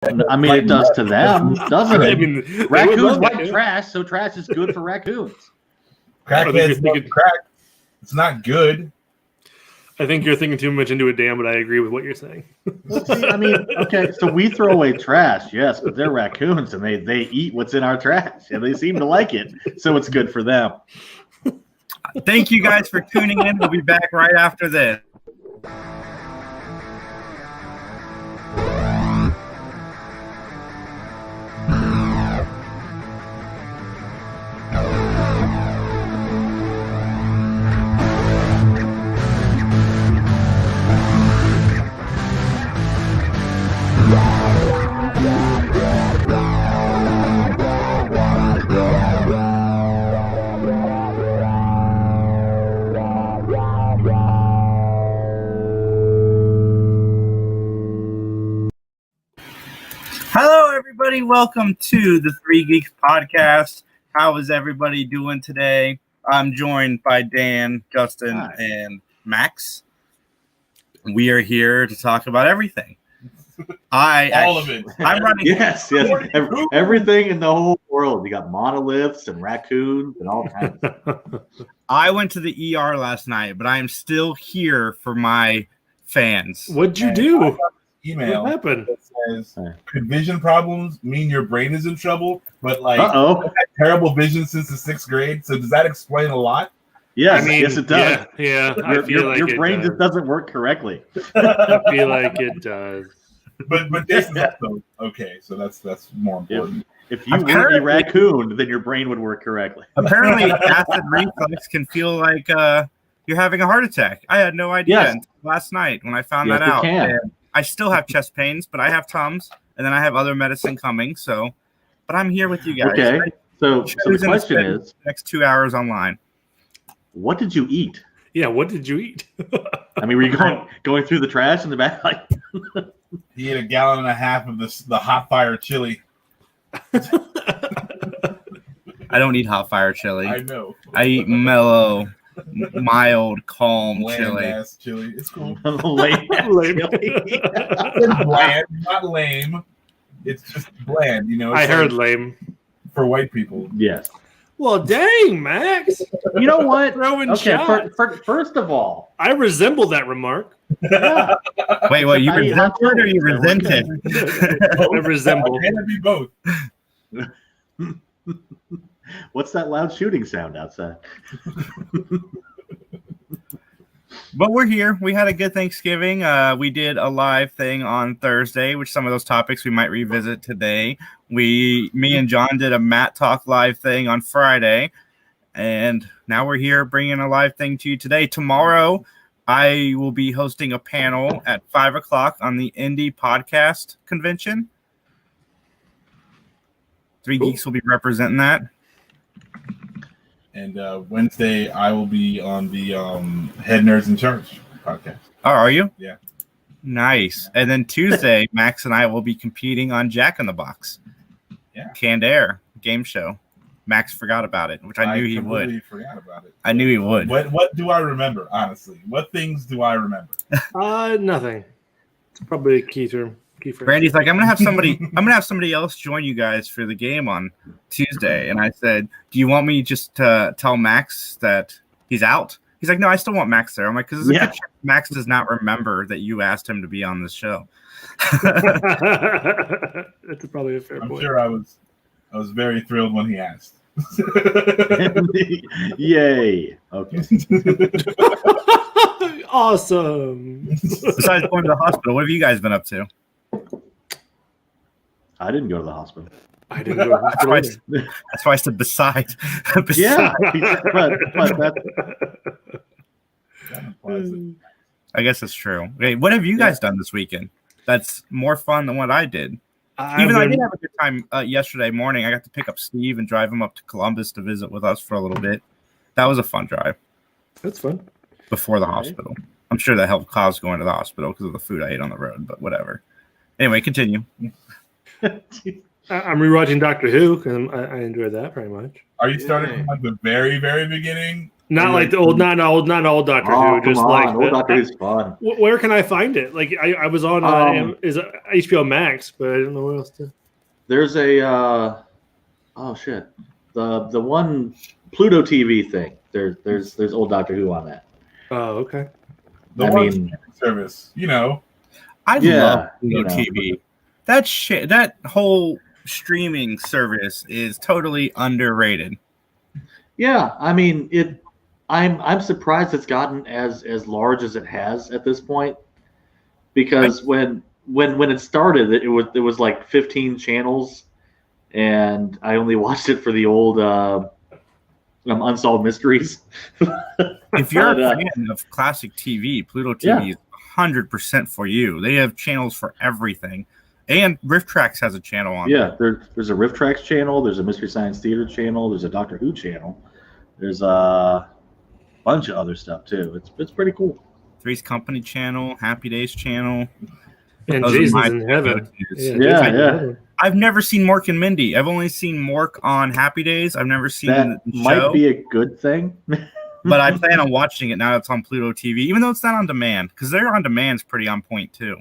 I mean, it does to them, doesn't it? I mean, Raccoons like trash, so trash is good for raccoons. Crackheads love crack. It's not good. I think you're thinking too much into it, Dan, but I agree with what you're saying. I mean, okay, so we throw away trash, yes, but they're raccoons, and they eat what's in our trash, and they seem to like it, so it's good for them. Thank you guys for tuning in. We'll be back right after this. Hello, everybody. Welcome to the Three Geeks Podcast. How is everybody doing today? I'm joined by Dan, Justin, and Max. We are here to talk about everything. All of it. I'm running. Yes. Everything in the whole world. You got monoliths and raccoons and all kinds of stuff. I went to the ER last night, but I am still here for my fans. What'd you do? Email what happened? That says, could vision problems mean your brain is in trouble? But like, I've had terrible vision since the 6th grade. So does that explain a lot? Yes, I mean, yes, it does. Yeah. Your brain just doesn't work correctly. I feel like it does. But Jason's also okay, so that's more important. If you were a raccoon, then your brain would work correctly. Apparently, acid reflux can feel like you're having a heart attack. I had no idea until last night when I found that out. I still have chest pains, but I have Tums, and then I have other medicine coming. So, but I'm here with you guys. Okay. So the question is, next 2 hours online. What did you eat? Yeah, what did you eat? I mean, were you going through the trash in the back? Like, he ate 1.5 gallons of the hot fire chili. I don't eat hot fire chili. I know. I eat mellow, mild, calm Bland chili. It's cool. Lame chili. It's bland, not lame. It's just bland, you know. I heard lame for white people. Yes. Well, dang, Max. You know what? First of all, I resemble that remark. Yeah. Wait, you resent it or you resent it? I resemble. Can it be both? What's that loud shooting sound outside? But we're here. We had a good Thanksgiving. We did a live thing on Thursday, which some of those topics we might revisit today. Me and John did a Matt Talk live thing on Friday, and now we're here bringing a live thing to you today. Tomorrow, I will be hosting a panel at 5 o'clock on the Indie Podcast Convention. Three Geeks will be representing that. And Wednesday, I will be on the Head Nerds in Charge podcast. Oh, are you? Yeah. Nice. And then Tuesday, Max and I will be competing on Jack in the Box. Yeah. Canned Air game show. Max forgot about it, which I knew he would. Forgot about it. I knew he would. What do I remember, honestly? What things do I remember? Nothing. It's probably a key term. Brandy's like, I'm gonna have somebody else join you guys for the game on Tuesday. And I said, do you want me just to tell Max that he's out? He's like, no, I still want Max there. I'm like, because Max does not remember that you asked him to be on this show. That's probably a fair point. I'm sure I was very thrilled when he asked. Yay. Okay. Awesome. Besides going to the hospital, what have you guys been up to? I didn't go to the hospital. I didn't go to the hospital. That's why I said beside. Yeah. I guess that's true. Okay, what have you guys done this weekend? That's more fun than what I did. Even though I did have a good time yesterday morning, I got to pick up Steve and drive him up to Columbus to visit with us for a little bit. That was a fun drive. That's fun. Before the hospital. I'm sure that helped cause going to the hospital because of the food I ate on the road, but whatever. Anyway, continue. I'm rewatching Doctor Who because I enjoyed that very much. Are you starting from like the very, very beginning, Not like the old, not old Doctor Oh, Who. come Just on. like Old Doctor Who's fun. where can I find it? Like I was on is it HBO Max, but I don't know what else to. There's a oh shit, the one Pluto TV thing. There's old Doctor Who on that. Oh, okay. The one service, you know. I love you know. TV. That shit, that whole streaming service is totally underrated. Yeah, I mean it. I'm surprised it's gotten as large as it has at this point, because when it started, it was like 15 channels, and I only watched it for the old Unsolved Mysteries. If you're a fan of classic TV, Pluto TV is 100% for you. They have channels for everything, and Riff Tracks has a channel on. Yeah, there's a Riff Tracks channel. There's a Mystery Science Theater channel. There's a Doctor Who channel. There's a bunch of other stuff too. It's pretty cool. Three's Company channel, Happy Days channel. And Those Jason's are in heaven. Yeah. I've never seen Mork and Mindy. I've only seen Mork on Happy Days. I've never seen That the might show, be a good thing. but I plan on watching it now that it's on Pluto TV, even though it's not on demand, because their on demand's pretty on point too.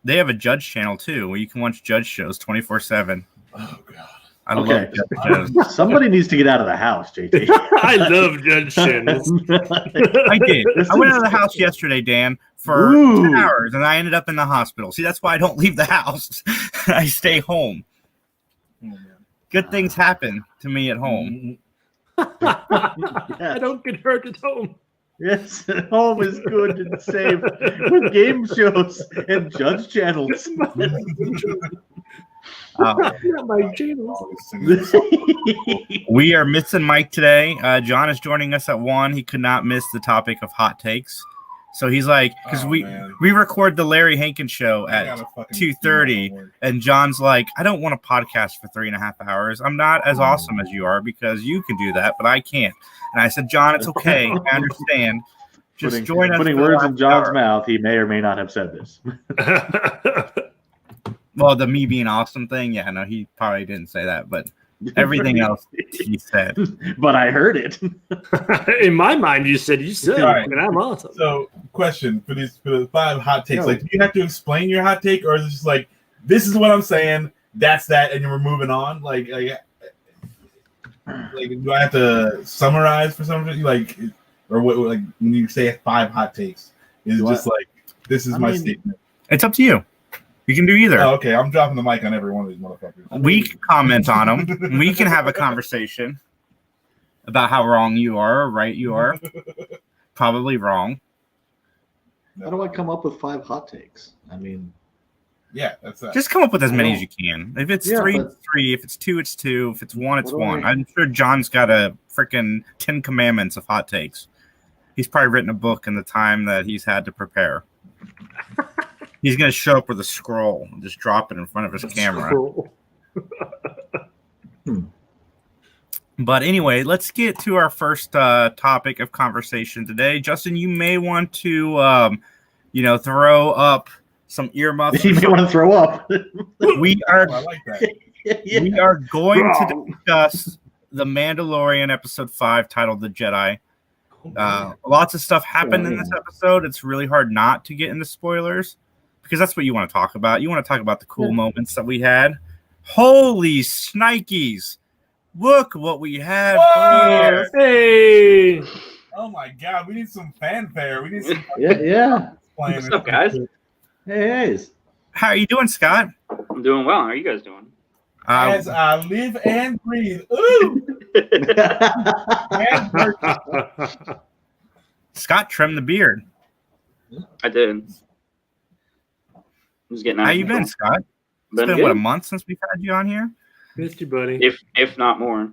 They have a Judge channel too, where you can watch Judge shows 24/7. Oh god. I love Judge shows. Somebody needs to get out of the house, JT. I love Judge channels. I did. I went out of the house yesterday, Dan, for 10 hours, and I ended up in the hospital. See, that's why I don't leave the house. I stay home. Good things happen to me at home. I don't get hurt at home. Yes, home is good and safe with game shows and Judge channels. Not my channels. We are missing Mike today. John is joining us at 1. He could not miss the topic of hot takes. So he's like, because we record the Larry Hankins show at 2:30, and John's like, I don't want to podcast for 3.5 hours. I'm not as awesome as you are because you can do that, but I can't. And I said, John, it's okay. I understand. Just join us. Putting words in John's mouth, he may or may not have said this. Well, the me being awesome thing, yeah, no, he probably didn't say that, but everything else he said. But I heard it. In my mind, you said, Right. and I'm awesome. So, question for the 5 hot takes: like, do you have to explain your hot take, or is it just like, this is what I'm saying, that's that, and we're moving on? Like, do I have to summarize for something? Like, or what? Like, when you say 5 hot takes, is it just like, this is my statement? It's up to you. You can do either. Oh, okay, I'm dropping the mic on every one of these motherfuckers. We can comment on them. We can have a conversation about how wrong you are or right you are. Probably wrong. How do I come up with 5 hot takes? I mean, yeah, that's that. Just come up with as many as you can. If it's 3, but- it's 3. If it's 2, it's 2. If it's 1, it's What do 1. I- I'm sure John's got a freaking 10 commandments of hot takes. He's probably written a book in the time that he's had to prepare. He's going to show up with a scroll and just drop it in front of his camera. But anyway, let's get to our first topic of conversation today. Justin, you may want to, throw up some earmuffs. you may want to throw up. We are I like that. Yeah. we are going to discuss the Mandalorian episode 5 titled The Jedi. Lots of stuff happened in this episode. It's really hard not to get into spoilers because that's what you want to talk about. You want to talk about the cool moments that we had. Holy snikes. Look what we have here. Hey, Oh my god, we need some fanfare. We need some Yeah. playing. What's up, guys? Hey. How are you doing, Scott? I'm doing well. How are you guys doing? As I live and breathe. Ooh! And breathe. Scott trimmed the beard. I did. Who's getting out? How you been, Scott? It's been, good. a month since we've had you on here? missed you, buddy. If not more.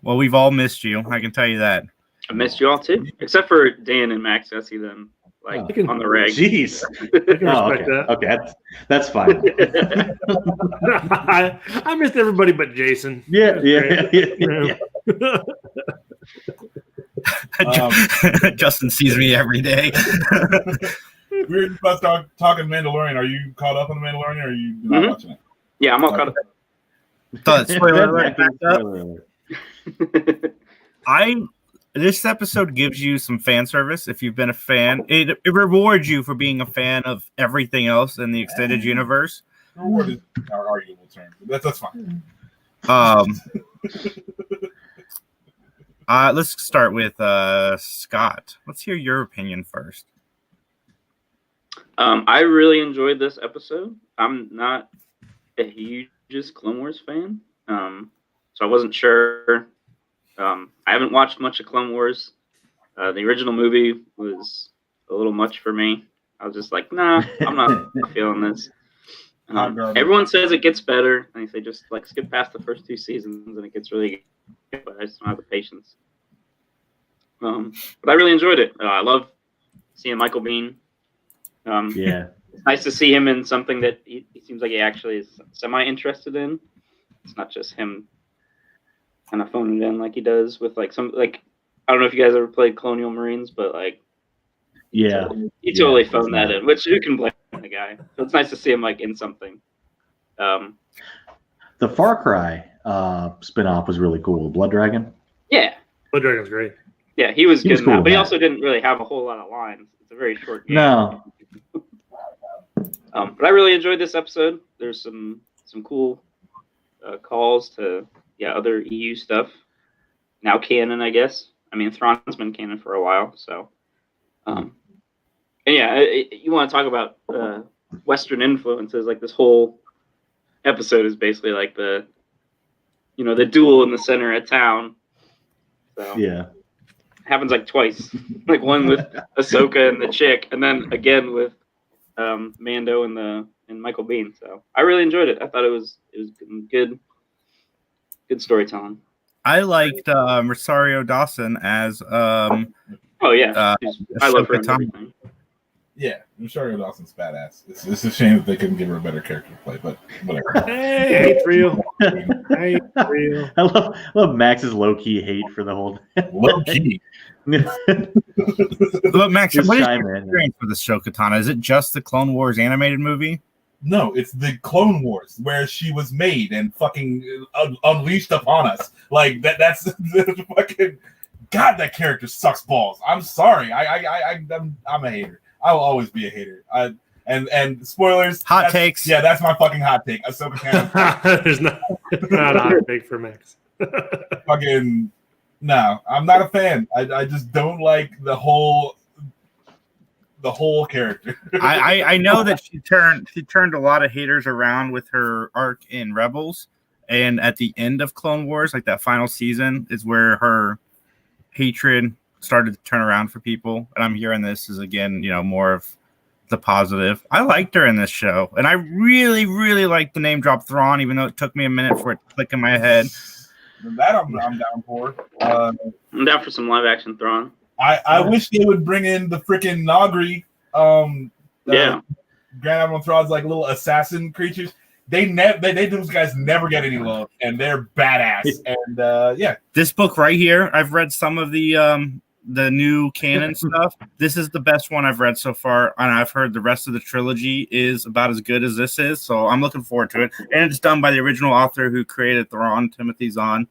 Well, we've all missed you. I can tell you that. I missed you all too, except for Dan and Max. I see them on the reg. Jeez. I can Oh, respect that. okay, that's fine. I missed everybody but Jason. Yeah. Justin sees me every day. We're about talking Mandalorian. Are you caught up on the Mandalorian, or are you not watching it? Yeah, I'm all caught up. Spoiler alert, backed up. This episode gives you some fan service if you've been a fan. It rewards you for being a fan of everything else in the extended universe. Reward is our arguable term. That's fine. Let's start with Scott. Let's hear your opinion first. I really enjoyed this episode. I'm not a hugest Clone Wars fan, so I wasn't sure. I haven't watched much of Clone Wars. The original movie was a little much for me. I was just like, nah, I'm not feeling this. Everyone says it gets better, and they just like skip past the first 2 seasons, and it gets really good. But I just don't have the patience. But I really enjoyed it. I love seeing Michael Biehn. Yeah, it's nice to see him in something that he seems like he actually is semi-interested in. It's not just him kind of phoning it in like he does with like some like I don't know if you guys ever played Colonial Marines, but like he totally phoned that in. Which who can blame the guy? So it's nice to see him like in something. The Far Cry spinoff was really cool. Blood Dragon. Yeah, Blood Dragon's great. Yeah, he was good in cool, that, but he man. also didn't really have a whole lot of lines. It's a very short game. No. But I really enjoyed this episode. There's some cool calls to other EU stuff. Now canon, I guess. I mean, Thrawn's been canon for a while, so. And yeah, you want to talk about Western influences? Like this whole episode is basically like the duel in the center of town. So Yeah. happens like twice, like one with Ahsoka and the chick, and then again with Mando and Michael Biehn. So I really enjoyed it. I thought it was good storytelling. I liked Rosario Dawson as Oh yeah, I love her in Ahsoka everything. Yeah, I'm sure Dawson's badass. It's a shame that they couldn't give her a better character to play, but whatever. Hey, I hate for you. I hate for you. I love Max's low-key hate for the whole Low key. Look, Max, Just what is chime your in. experience for the show Katana? Is it just the Clone Wars animated movie? No, it's the Clone Wars where she was made and fucking unleashed upon us. Like that's fucking God. That character sucks balls. I'm sorry. I'm a hater. I will always be a hater. And spoilers. Hot takes. Yeah, that's my fucking hot take. Ahsoka Tano. There's not a hot take for Max. Fucking no. I'm not a fan. I just don't like the whole character. I know that she turned a lot of haters around with her arc in Rebels, and at the end of Clone Wars, like that final season, is where her hatred started to turn around for people. And I'm hearing this is again, more of the positive. I liked her in this show, and I really, really liked the name drop Thrawn, even though it took me a minute for it to click in my head. That I'm down for. I'm down for some live action Thrawn. I wish they would bring in the freaking Nagri. Grand Admiral Thrawn's like little assassin creatures. They those guys never get any love, and they're badass. And This book right here, I've read some of the new canon stuff. This is the best one I've read so far, and I've heard the rest of the trilogy is about as good as this is. So I'm looking forward to it, and it's done by the original author who created Thrawn, Timothy Zahn.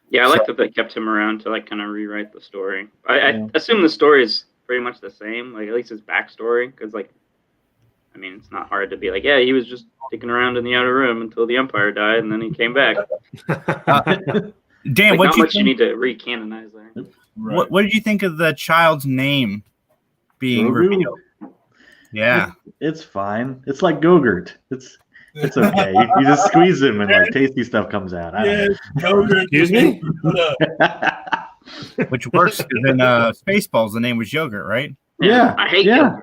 Yeah, I like that they kept him around to like kind of rewrite the story. I assume the story is pretty much the same, like at least his backstory, because like, I mean, it's not hard to be like, yeah, he was just sticking around in the outer rim until the Empire died, and then he came back. Dan, Like, what not you much you think? need to recanonize there. right. What did you think of the child's name being Grogu? revealed? Yeah, It's fine. It's like Gogurt. It's okay. You just squeeze him and like tasty stuff comes out. I don't Yes, Excuse me? know. which works because in Spaceballs the name was Yogurt, right? Yeah, I hate yeah.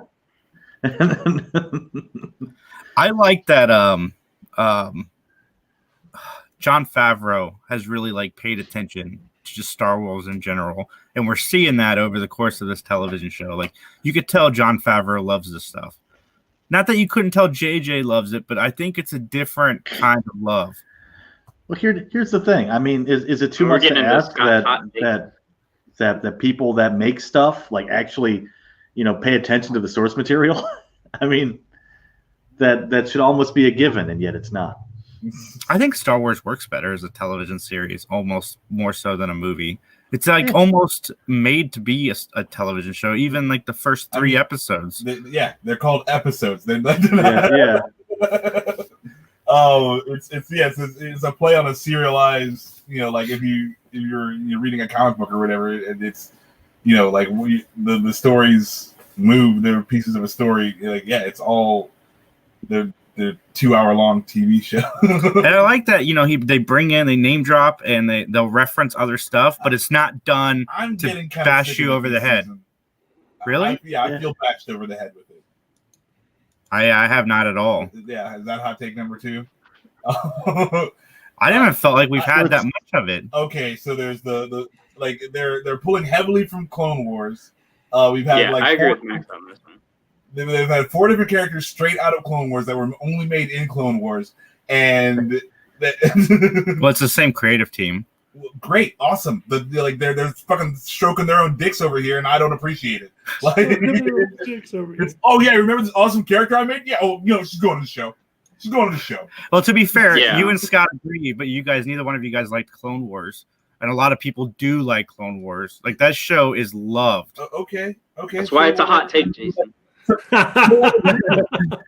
I like that Jon Favreau has really like paid attention to just Star Wars in general, and we're seeing that over the course of this television show. Like you could tell Jon Favreau loves this stuff. Not that you couldn't tell JJ loves it, but I think it's a different kind of love. Well, here's the thing. I mean, is it too We're much to getting into ask Scott's hot take. that people that make stuff like actually, pay attention to the source material? I mean, that should almost be a given, and yet it's not. I think Star Wars works better as a television series, almost more so than a movie. It's like almost made to be a television show, even like the first 3 episodes. They're called episodes. Yeah. Oh, it's a play on a serialized, like if you're reading a comic book or whatever, and it's, like the stories move, they're pieces of a story. Like, it's all they're 2-hour-long TV show. And I like that, they bring in, they name drop, and they'll reference other stuff, but it's not done to bash you over the head. Really? I feel bashed over the head with it. I have not at all. Yeah, is that hot take number 2? I haven't felt like we've had that much of it. Okay, so there's the like they're pulling heavily from Clone Wars. We've had I agree with Max on this one. They've had 4 different characters straight out of Clone Wars that were only made in Clone Wars, and well, it's the same creative team. Great, awesome. They're fucking stroking their own dicks over here, and I don't appreciate it. Like, oh yeah, remember this awesome character I made? Yeah, she's going to the show. She's going to the show. Well, to be fair, you and Scott agree, but neither one of you guys liked Clone Wars, and a lot of people do like Clone Wars. Like, that show is loved. Okay. That's why it's a hot take, Jason.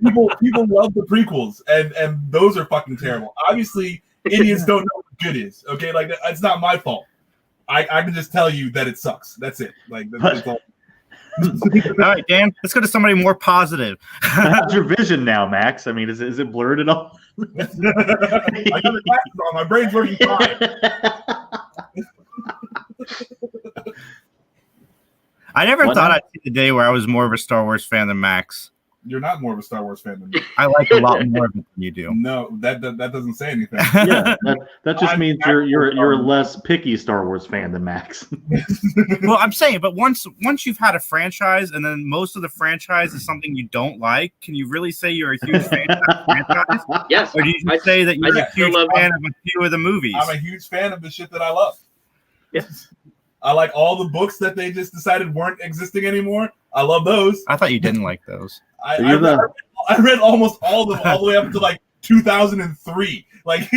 people love the prequels, and those are fucking terrible. Obviously, Indians don't know what good is. Okay, like it's not my fault. I can just tell you that it sucks. That's it. Like that's all. All right, Dan. Let's go to somebody more positive. How's your vision now, Max? I mean, is it blurred at all? I got the glasses on. My brain's working fine. I never thought I'd see the day where I was more of a Star Wars fan than Max. You're not more of a Star Wars fan than me. I like a lot more of it than you do. No, that doesn't say anything. Yeah, that just means you're a less picky Star Wars fan than Max. Well, I'm saying, but once you've had a franchise, and then most of the franchise is something you don't like, can you really say you're a huge fan of that franchise? Yes. Or do you say that you're a huge fan of a few of the movies? I'm a huge fan of the shit that I love. Yes. I like all the books that they just decided weren't existing anymore. I love those. I thought you didn't like those. I read almost all of them all the way up to like 2003. Like,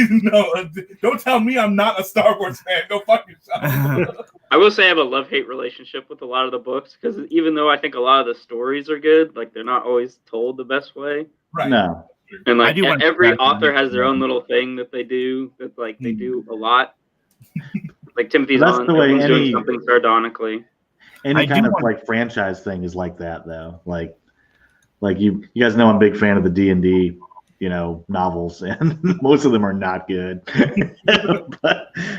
don't tell me I'm not a Star Wars fan. Go fuck yourself. I will say I have a love-hate relationship with a lot of the books, because even though I think a lot of the stories are good, like they're not always told the best way. Right. No. And like every author has their own little thing that they do that they do a lot. Like Timothy's That's the way doing something sardonically. Any kind of like franchise thing is like that, though. Like you guys know I'm a big fan of the D&D, novels, and most of them are not good.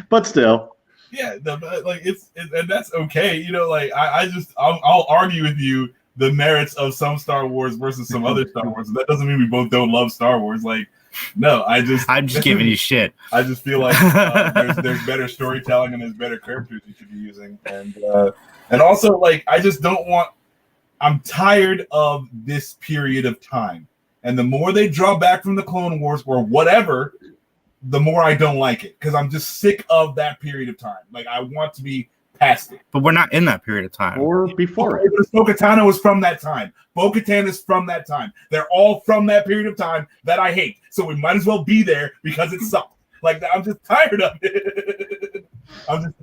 but still. Yeah, and that's okay. I'll argue with you the merits of some Star Wars versus some other Star Wars. That doesn't mean we both don't love Star Wars. Like, no, I'm just giving you shit. I just feel like there's better storytelling and there's better characters you should be using, and also like I just don't want. I'm tired of this period of time, and the more they draw back from the Clone Wars or whatever, the more I don't like it, because I'm just sick of that period of time. Like, I want to be past it. But we're not in that period of time. Or before it. Bo-Katan was from that time. Bo-Katan is from that time. They're all from that period of time that I hate. So we might as well be there because it sucked. Like, I'm just tired of it. And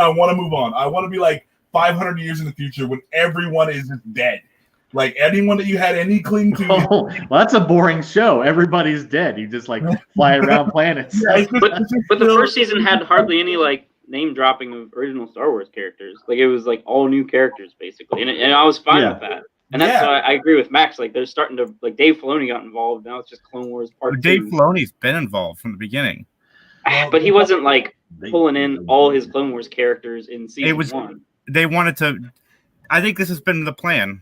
I want to move on. I want to be like 500 years in the future when everyone is just dead. Like, anyone that you had any cling to. Oh, well, that's a boring show. Everybody's dead. You just like fly around planets. But the first season had hardly any like name dropping of original Star Wars characters. Like, it was like all new characters basically, and I was fine with that. And that's why I agree with Max. Like, they're starting to like Dave Filoni got involved. Now it's just Clone Wars Part 2. Dave Filoni's been involved from the beginning, but he wasn't like pulling in all his Clone Wars characters in season 1. They wanted to. I think this has been the plan.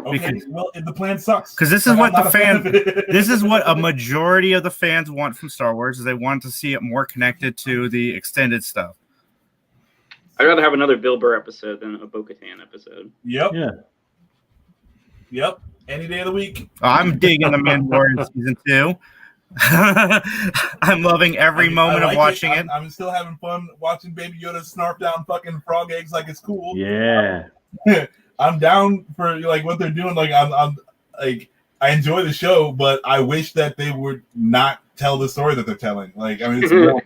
Okay, well, the plan sucks. Because this is what the fans, this is what a majority of the fans want from Star Wars, is they want to see it more connected to the extended stuff. I'd rather have another Bill Burr episode than a Bo-Katan episode. Yep. Yeah. Yep. Any day of the week. I'm digging the Mandalorian season 2. I'm loving every moment of watching it. I'm still having fun watching Baby Yoda snarf down fucking frog eggs like it's cool. Yeah. I'm down for like what they're doing. Like I'm like I enjoy the show, but I wish that they would not tell the story that they're telling. Like, I mean, it's more,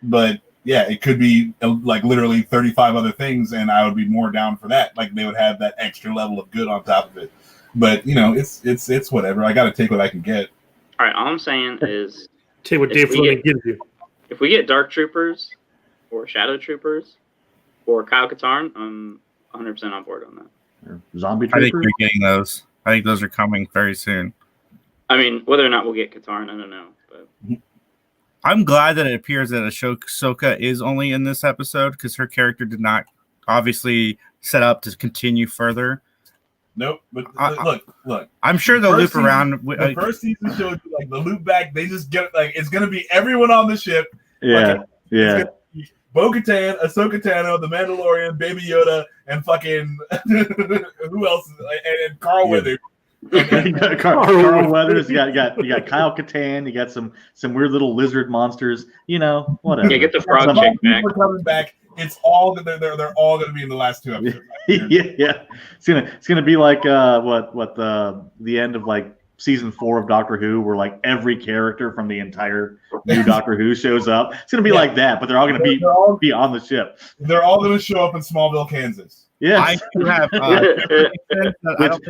but yeah, it could be like literally 35 other things, and I would be more down for that. Like, they would have that extra level of good on top of it. But you know, it's whatever. I got to take what I can get. All right, all I'm saying is Take what Dave Filoni gives you. if we get Dark Troopers or Shadow Troopers or Kyle Katarn, I'm 100% on board on that. Zombie I think Trooper. you're getting those. I think those are coming very soon. I mean, whether or not we'll get Katarn, I don't know. But I'm glad that it appears that Ahsoka is only in this episode because her character did not obviously set up to continue further. Nope. But look. I'm sure they'll loop around. The first season showed you like the loop back. They just get like it's gonna be everyone on the ship. Yeah, yeah. Bo-Katan, Ahsoka Tano, the Mandalorian, Baby Yoda, and fucking who else? And Carl Weathers. Carl Weathers. You got Kyle Katarn. You got some weird little lizard monsters. You know, whatever. yeah, get the frog chick back. Coming back. It's all they're all going to be in the last 2 episodes. Yeah. It's gonna be like what the end of like season 4 of Doctor Who, where like every character from the entire new Doctor Who shows up. It's gonna be like that, but they're all gonna be on the ship. They're all going to show up in Smallville, Kansas. Yeah, I do have,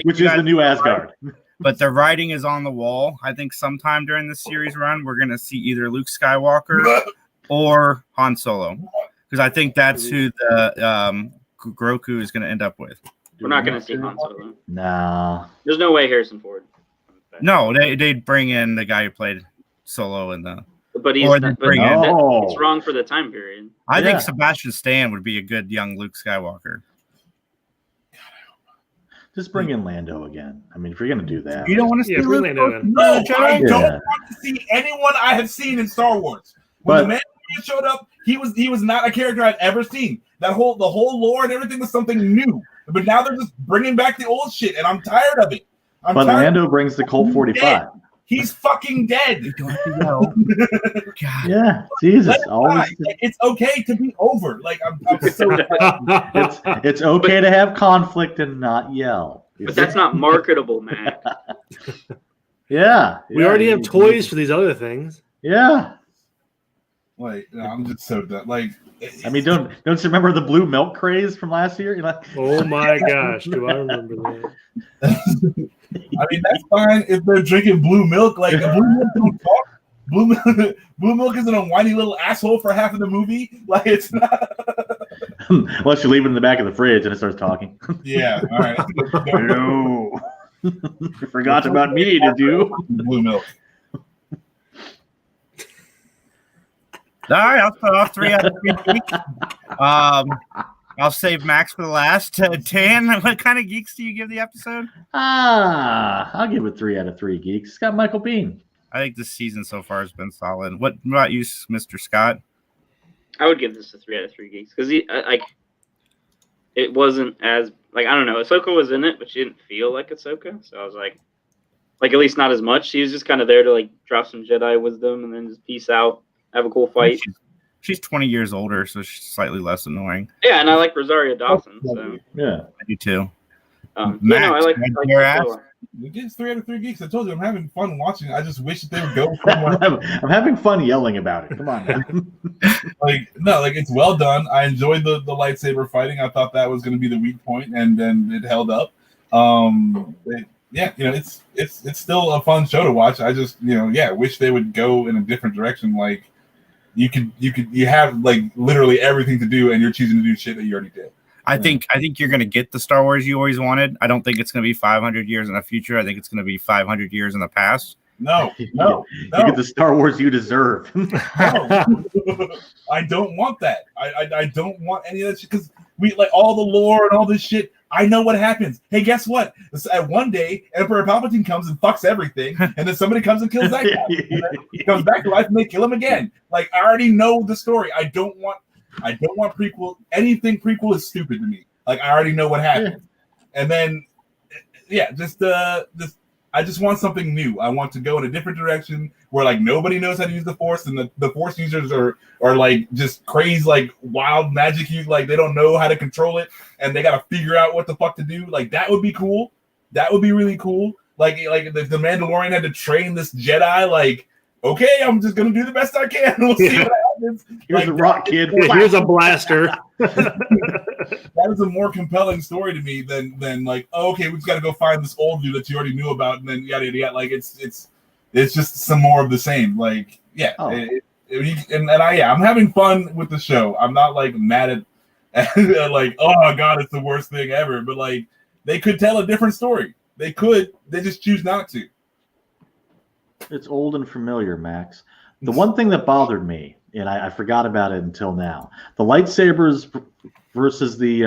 which is the new Asgard. But the writing is on the wall. I think sometime during the series run, we're going to see either Luke Skywalker or Han Solo, because I think that's who the Grogu is going to end up with. We're not going to see Han Solo. Nah. There's no way Harrison Ford. No, they'd bring in the guy who played Solo in the. But he's Or not, they bring but in- that- Oh. it's wrong for the time period. I Yeah. think Sebastian Stan would be a good young Luke Skywalker. Just bring in Lando again. I mean, if you're gonna do that, You don't want to see Yeah, bring Luke? Lando in. No, I Jedi? don't Yeah. want to see anyone I have seen in Star Wars. When But- the Mandalorian showed up, he was not a character I'd ever seen. The whole lore and everything was something new. But now they're just bringing back the old shit, and I'm tired of it. but Lando brings the Colt 45. He's fucking dead. You don't have to yell. God. Yeah, Jesus. Let it Always. die. Like, it's okay to be over. Like I'm so It's okay to have conflict and not yell. But that's not marketable, Matt. Yeah. We already have toys for these other things. Yeah. like I'm just so done. Like I mean, don't you remember the blue milk craze from last year? You're like, Oh my gosh, do I remember that? I mean, that's fine if they're drinking blue milk. Like blue milk don't talk. Blue milk isn't a whiny little asshole for half of the movie. Like it's not. unless you leave it in the back of the fridge and it starts talking. Yeah. All right. No. You forgot about me, did you? Blue milk. All right, I'll start off 3 out of 3 geeks. I'll save Max for the last. Tan, what kind of geeks do you give the episode? I'll give it 3 out of 3 geeks. It's got Michael Biehn. I think this season so far has been solid. What about you, Mr. Scott? I would give this a 3 out of 3 geeks because it wasn't as like I don't know. Ahsoka was in it, but she didn't feel like Ahsoka. So I was like at least not as much. She was just kind of there to like drop some Jedi wisdom and then just peace out, have a cool fight. She's 20 years older, so she's slightly less annoying. Yeah, and I like Rosario Dawson. So Yeah. I do too. yeah, no, I like your her ass? a lot. It is 3 out of 3 geeks. I told you I'm having fun watching. I just wish that they would go somewhere. I'm having fun yelling about it. Come on. Man. Like it's well done. I enjoyed the lightsaber fighting. I thought that was going to be the weak point, and then it held up. It's still a fun show to watch. I just wish they would go in a different direction. Like you have like literally everything to do, and you're choosing to do shit that you already did. I think you're going to get the Star Wars you always wanted. I don't think it's going to be 500 years in the future. I think it's going to be 500 years in the past. No. You get the Star Wars you deserve. No. I don't want that. I don't want any of that shit because we like all the lore and all this shit. I know what happens. Hey, guess what? At one day, Emperor Palpatine comes and fucks everything, and then somebody comes and kills that guy. And then he comes back to life and they kill him again. Like I already know the story. I don't want prequel. Anything prequel is stupid to me. Like I already know what happens. And then I just want something new. I want to go in a different direction where like nobody knows how to use the Force, and the Force users are like just crazy, like wild magic use, like they don't know how to control it, and they gotta figure out what the fuck to do. Like that would be cool. That would be really cool. Like if the Mandalorian had to train this Jedi, like okay, I'm just gonna do the best I can. We'll see what happens. Here's a rock, kid. Here's a blaster. That is a more compelling story to me than like, oh, okay, we just got to go find this old dude that you already knew about, and then yada yada yada. Like it's just some more of the same. Like yeah, I'm having fun with the show. I'm not like mad at like, oh god, it's the worst thing ever. But like they could tell a different story. They could. They just choose not to. It's old and familiar, Max. The one thing that bothered me, and I forgot about it until now, the lightsabers versus the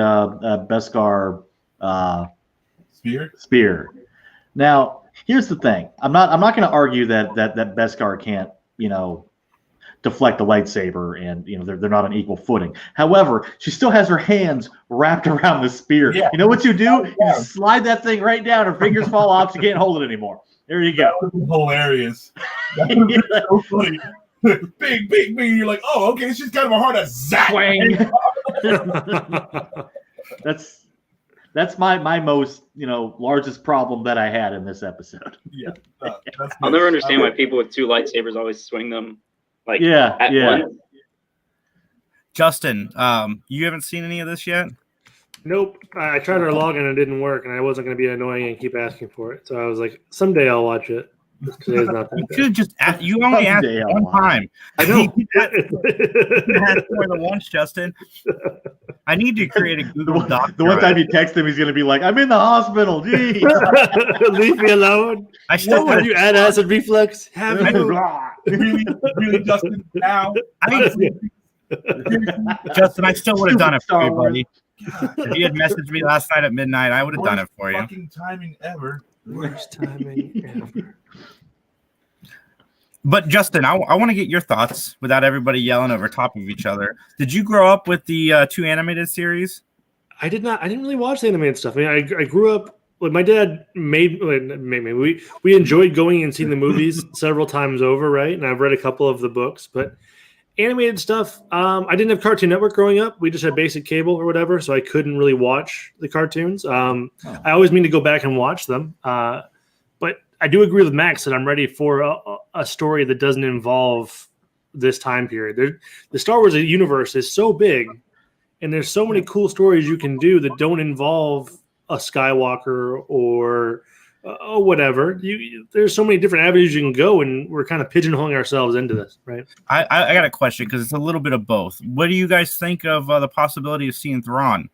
Beskar spear. Now, here's the thing. I'm not going to argue that Beskar can't, deflect the lightsaber, and they're not on equal footing. However, she still has her hands wrapped around the spear. Yeah. You know what you do? You slide that thing right down. Her fingers fall off. She can't hold it anymore. There you go. That was hilarious. That was so funny. Big. You're like, oh, okay. She's kind of a hard ass. Zap. That's my most largest problem that I had in this episode. Yeah. I'll never understand why people with two lightsabers always swing them at once. Justin, you haven't seen any of this yet? Nope. I tried to log in and it didn't work, and I wasn't going to be annoying and keep asking for it. So I was like, someday I'll watch it. Today's not that you could just you only asked one time. I know. You asked more than once, Justin. I need to create a Google Doc. The one time you text him, he's going to be like, I'm in the hospital. Gee. Leave me alone. I still have you had acid reflux? Have you? really, Justin, now. Justin, I still would have done it for you, buddy. If you had messaged me last night at midnight, I would have done it for you. Fucking timing ever. Worst timing ever. But Justin, I want to get your thoughts without everybody yelling over top of each other. Did you grow up with the two animated series? I did not. I didn't really watch the animated stuff. I mean, I grew up. Like my dad made me. We enjoyed going and seeing the movies several times over, right? And I've read a couple of the books, but animated stuff. I didn't have Cartoon Network growing up. We just had basic cable or whatever, so I couldn't really watch the cartoons. I always mean to go back and watch them. But I do agree with Max that I'm ready for a story that doesn't involve this time period. The Star Wars universe is so big, and there's so many cool stories you can do that don't involve a Skywalker or whatever. There's so many different avenues you can go, and we're kind of pigeonholing ourselves into this, right? I got a question because it's a little bit of both. What do you guys think of the possibility of seeing Thrawn?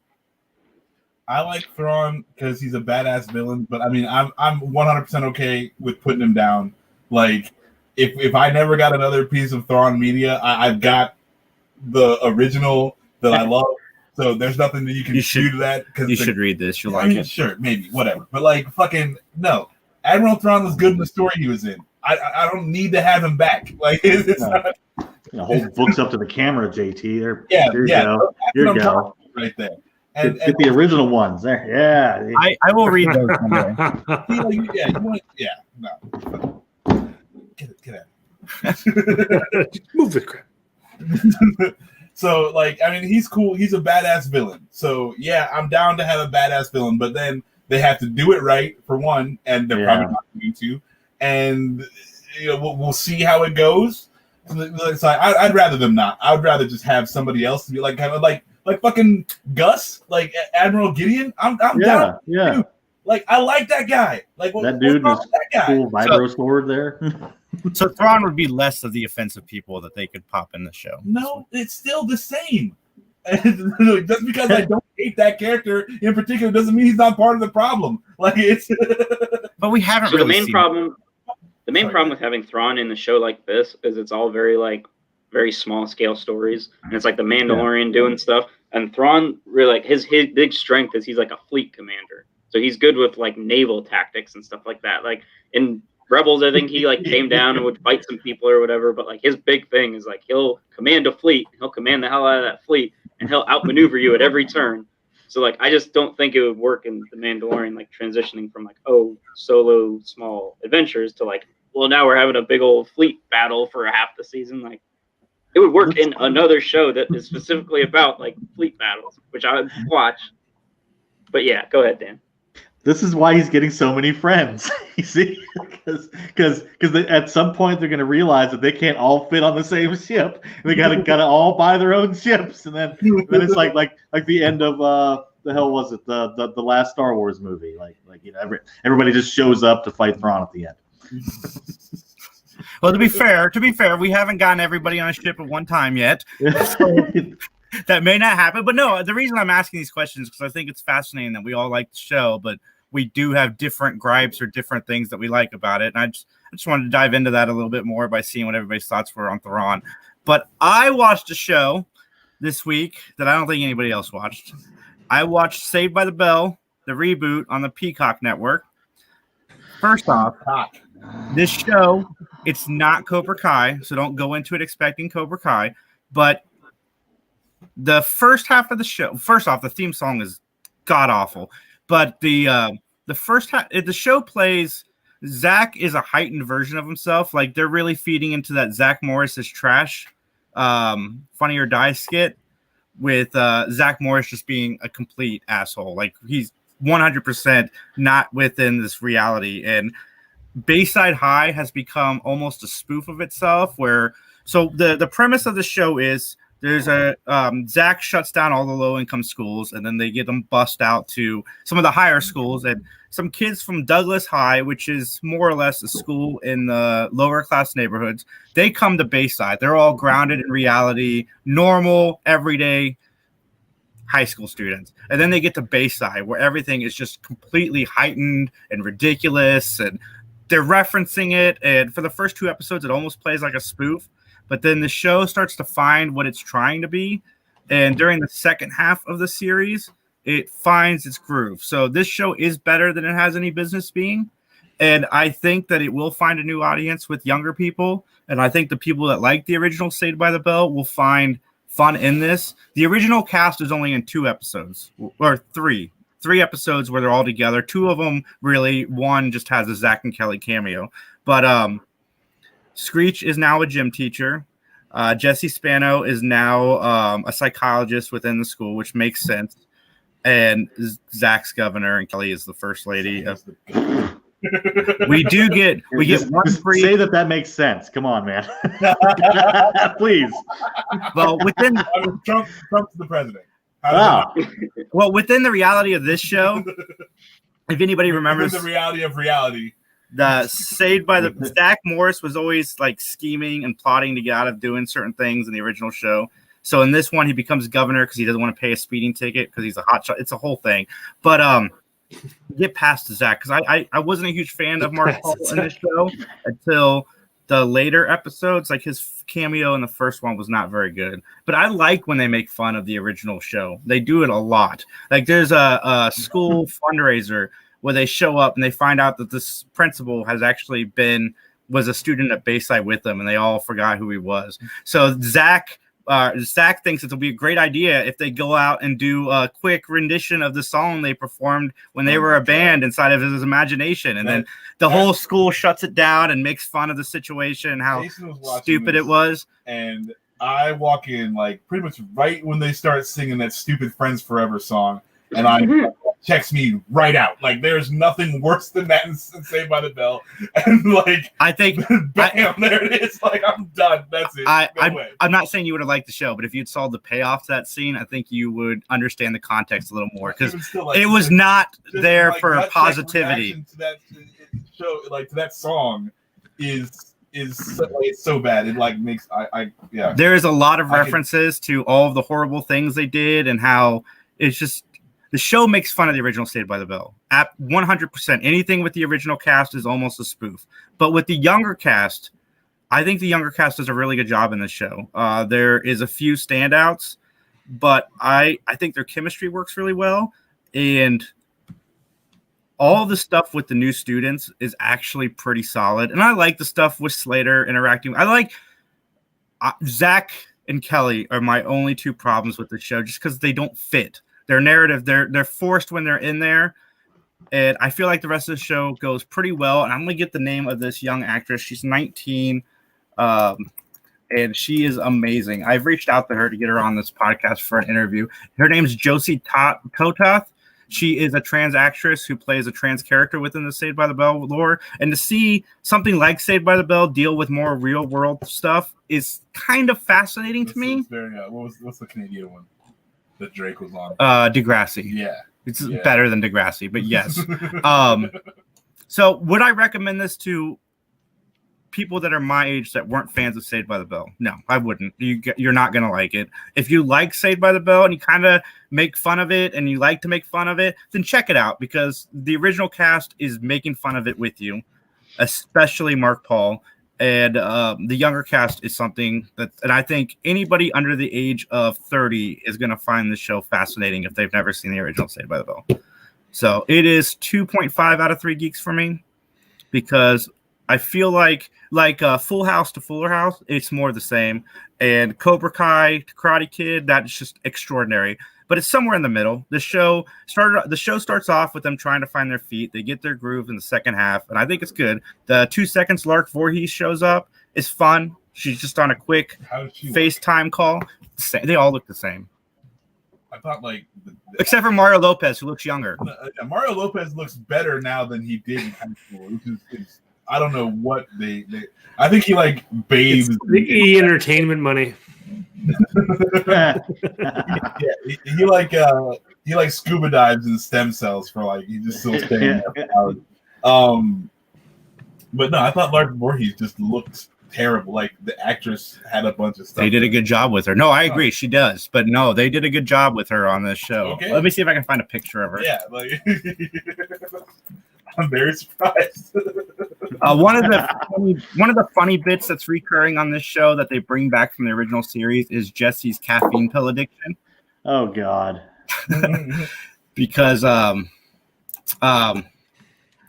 I like Thrawn because he's a badass villain, but I mean, I'm 100% okay with putting him down. Like, if I never got another piece of Thrawn media, I've got the original that I love. So there's nothing that you can do to that. You should read this. You'll like it. Sure, maybe, whatever. But like, fucking no. Admiral Thrawn was good in the story he was in. I don't need to have him back. Like, it's not. Hold books up to the camera, JT. There you go. Here you go. Right there. And get the original ones there. Yeah. I will read those someday. No. Get out. Move the crap. So, like, I mean, he's cool. He's a badass villain. So, yeah, I'm down to have a badass villain, but then they have to do it right, for one, and they're probably not going to. And, we'll see how it goes. So I'd rather them not. I would rather just have somebody else to be like, kind of like fucking Gus, like Admiral Gideon. I'm down. Yeah. Dude. Like, I like that guy. Like, that dude was cool vibro sword there. So Thrawn would be less of the offensive people that they could pop in the show. No, it's still the same. Just because I don't hate that character in particular doesn't mean he's not part of the problem. Like, it's. But we haven't. So really the main problem with having Thrawn in the show like this is it's all very small scale stories, and it's like the Mandalorian doing stuff. And Thrawn really his big strength is he's like a fleet commander. So he's good with like naval tactics and stuff like that. Like in Rebels, I think he came down and would fight some people or whatever. But like his big thing is he'll command a fleet, he'll command the hell out of that fleet, and he'll outmaneuver you at every turn. So I just don't think it would work in the Mandalorian, transitioning from solo small adventures to now we're having a big old fleet battle for half the season. It would work in another show that is specifically about fleet battles, which I would watch. But yeah, go ahead, Dan. This is why he's getting so many friends. You see, because at some point they're going to realize that they can't all fit on the same ship. They gotta all buy their own ships, and then it's like the end of the hell was it the last Star Wars movie? Like everybody just shows up to fight Thrawn at the end. Well, to be fair, we haven't gotten everybody on a ship at one time yet. So that may not happen. But no, the reason I'm asking these questions is because I think it's fascinating that we all like the show, but we do have different gripes or different things that we like about it. And I just wanted to dive into that a little bit more by seeing what everybody's thoughts were on Thrawn. But I watched a show this week that I don't think anybody else watched. I watched Saved by the Bell, the reboot on the Peacock Network. First off, this show, it's not Cobra Kai, so don't go into it expecting Cobra Kai. But the first half of the show, first off, the theme song is god awful. But the first half, the show plays. Zack is a heightened version of himself. Like they're really feeding into that Zack Morris is trash, Funny or Die skit with Zack Morris just being a complete asshole. Like he's 100% not within this reality. And Bayside High has become almost a spoof of itself. So the premise of the show is there's a Zack shuts down all the low income schools, and then they get them bussed out to some of the higher schools, and some kids from Douglas High, which is more or less a school in the lower class neighborhoods. They come to Bayside. They're all grounded in reality, normal, everyday high school students. And then they get to Bayside, where everything is just completely heightened and ridiculous, and they're referencing it. And for the first 2 episodes, it almost plays like a spoof. But then the show starts to find what it's trying to be. And during the second half of the series, it finds its groove. So this show is better than it has any business being. And I think that it will find a new audience with younger people. And I think the people that like the original Saved by the Bell will find fun in this. The original cast is only in 2 episodes, or 3 episodes where they're all together. 2 of them really, one just has a Zack and Kelly cameo. But Screech is now a gym teacher. Jesse Spano is now a psychologist within the school, which makes sense. And Zack's governor, and Kelly is the first lady. We get one free. Say that makes sense. Come on, man. Please. Well, within Trump's the president. Well, within the reality of this show, if anybody remembers the reality of reality. The Saved by the Zack Morris was always like scheming and plotting to get out of doing certain things in the original show. So in this one, he becomes governor because he doesn't want to pay a speeding ticket because he's a hotshot. It's a whole thing. But get past Zack, because I wasn't a huge fan of Mark Paul in this show until the later episodes. Like his cameo in the first one was not very good. But I like when they make fun of the original show. They do it a lot. Like there's a school fundraiser where they show up and they find out that this principal has actually was a student at Bayside with them, and they all forgot who he was. So Zack thinks it'll be a great idea if they go out and do a quick rendition of the song they performed when they were a band inside of his imagination. And then the whole school shuts it down and makes fun of the situation and how stupid it was. And I walk in like pretty much right when they start singing that stupid Friends Forever song. And I checks me right out. Like there's nothing worse than that in Saved by the Bell. And like I think bam, there it is. Like I'm done. That's it. I'm not saying you would have liked the show, but if you'd saw the payoff to that scene, I think you would understand the context a little more, because it was not there like, for positivity. To that show, like to that song, is so bad. It like makes yeah. There is a lot of references to all of the horrible things they did and how it's just. The show makes fun of the original Saved by the Bell. At 100%, anything with the original cast is almost a spoof. But with the younger cast, I think the younger cast does a really good job in this show. There is a few standouts, but I think their chemistry works really well. And all the stuff with the new students is actually pretty solid. And I like the stuff with Slater interacting. I like Zack and Kelly are my only 2 problems with the show, just because they don't fit. Their narrative, they're forced when they're in there. And I feel like the rest of the show goes pretty well. And I'm going to get the name of this young actress. She's 19, and she is amazing. I've reached out to her to get her on this podcast for an interview. Her name's Josie Tototh. She is a trans actress who plays a trans character within the Saved by the Bell lore. And to see something like Saved by the Bell deal with more real world stuff is kind of fascinating to me. What's the Canadian one that Drake was on? Degrassi. Yeah. It's better than Degrassi, but yes. So would I recommend this to people that are my age that weren't fans of Saved by the Bell? No, I wouldn't. You're not going to like it. If you like Saved by the Bell and you kind of make fun of it and you like to make fun of it, then check it out because the original cast is making fun of it with you, especially Mark Paul. And the younger cast is something that, and I think anybody under the age of 30 is going to find this show fascinating if they've never seen the original Saved by the Bell. So it is 2.5 out of 3 geeks for me because I feel like Full House to Fuller House, it's more the same. And Cobra Kai to Karate Kid, that's just extraordinary. But it's somewhere in the middle. The show starts off with them trying to find their feet. They get their groove in the second half, and I think it's good. The 2 seconds Lark Voorhees shows up. It's fun. She's just on a quick FaceTime call. They all look the same. I thought except for Mario Lopez, who looks younger. Mario Lopez looks better now than he did in high school, which is I don't know what they I think he bathes the E entertainment money. Yeah, he scuba dives in stem cells for he just still staying there for hours. But no, I thought Lark Voorhees just looked terrible. The actress had a bunch of stuff. They did a good job with her. No, I agree, she does. But no, they did a good job with her on this show. Okay. Let me see if I can find a picture of her. Yeah, I'm very surprised. One of the funny bits that's recurring on this show that they bring back from the original series is Jesse's caffeine pill addiction. Oh God! Because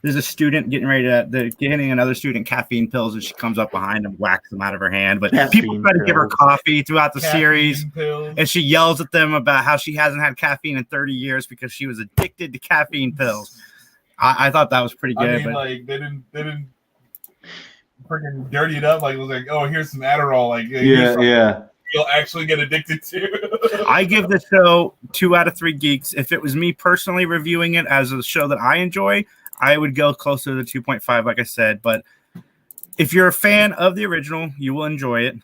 there's a student getting another student caffeine pills, and she comes up behind and whacks them out of her hand. But people try to give her coffee throughout the series, and she yells at them about how she hasn't had caffeine in 30 years because she was addicted to caffeine pills. I thought that was pretty good. They didn't freaking dirty it up. It was oh, here's some Adderall. You'll actually get addicted to. I give the show 2 out of 3 geeks. If it was me personally reviewing it as a show that I enjoy, I would go closer to 2.5, like I said. But if you're a fan of the original, you will enjoy it.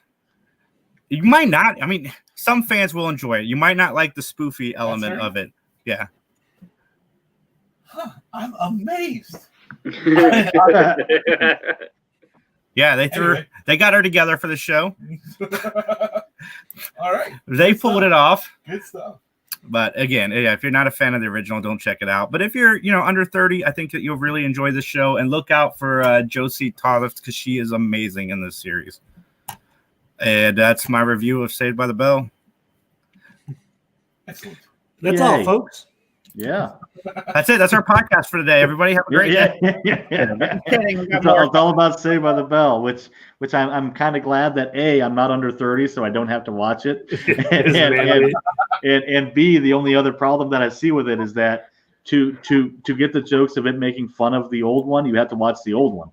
You might not. I mean, some fans will enjoy it. You might not like the spoofy element of it. Yeah. Huh, I'm amazed. Yeah, they got her together for the show. All right. They pulled it off. Good stuff. But again, if you're not a fan of the original, don't check it out. But if you're, under 30, I think that you'll really enjoy the show. And look out for Josie Tollef because she is amazing in this series. And that's my review of Saved by the Bell. Excellent. That's all, folks. Yeah. That's it. That's our podcast for today. Everybody have a great day. It's all about Saved by the Bell, which I'm kind of glad that A, I'm not under 30, so I don't have to watch it. and B, the only other problem that I see with it is that to get the jokes of it making fun of the old one, you have to watch the old one.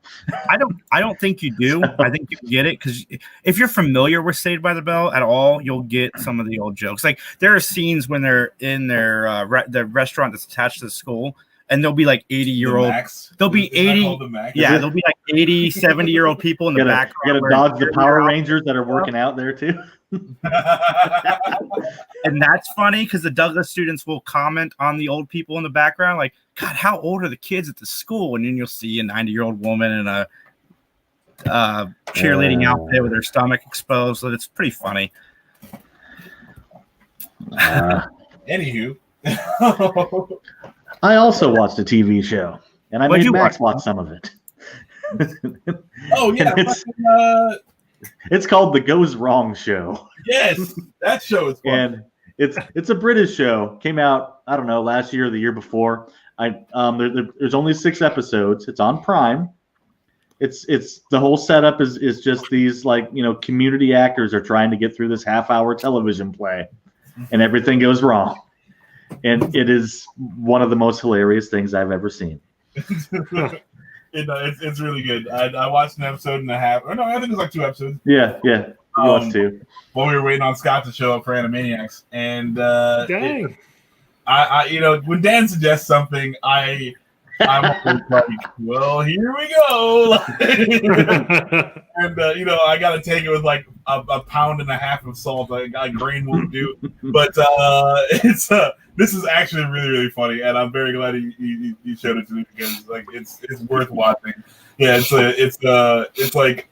I don't think you do. I think you get it because if you're familiar with Saved by the Bell at all, you'll get some of the old jokes. There are scenes when they're in their the restaurant that's attached to the school, and there'll be 80-year-old. There'll be 80. Yeah, there'll be 80, 70-year-old people in the background. You gotta dodge the Power Rangers that are working out there too. And that's funny because the Douglas students will comment on the old people in the background, God, how old are the kids at the school? And then you'll see a 90-year-old woman in a cheerleading outfit with her stomach exposed. So it's pretty funny. Anywho, I also watched a TV show, and I made Max watch some of it. Oh yeah, it's called The Goes Wrong Show. Yes, that show is fun. And it's a British show. Came out, I don't know, last year or the year before. There's only 6 episodes. It's on Prime. It's the whole setup is just these community actors are trying to get through this half-hour television play, and everything goes wrong. And it is one of the most hilarious things I've ever seen. It's really good. I watched an episode and a half. Or no, I think it was 2 episodes. Yeah. Watched 2. While we were waiting on Scott to show up for Animaniacs, and Dang. I when Dan suggests something, I'm always like, well, here we go. And I gotta take it with like a pound and a half of salt. Like grain won't do. But this is actually really, really funny, and I'm very glad he showed it to me because like it's worth watching. Yeah, it's like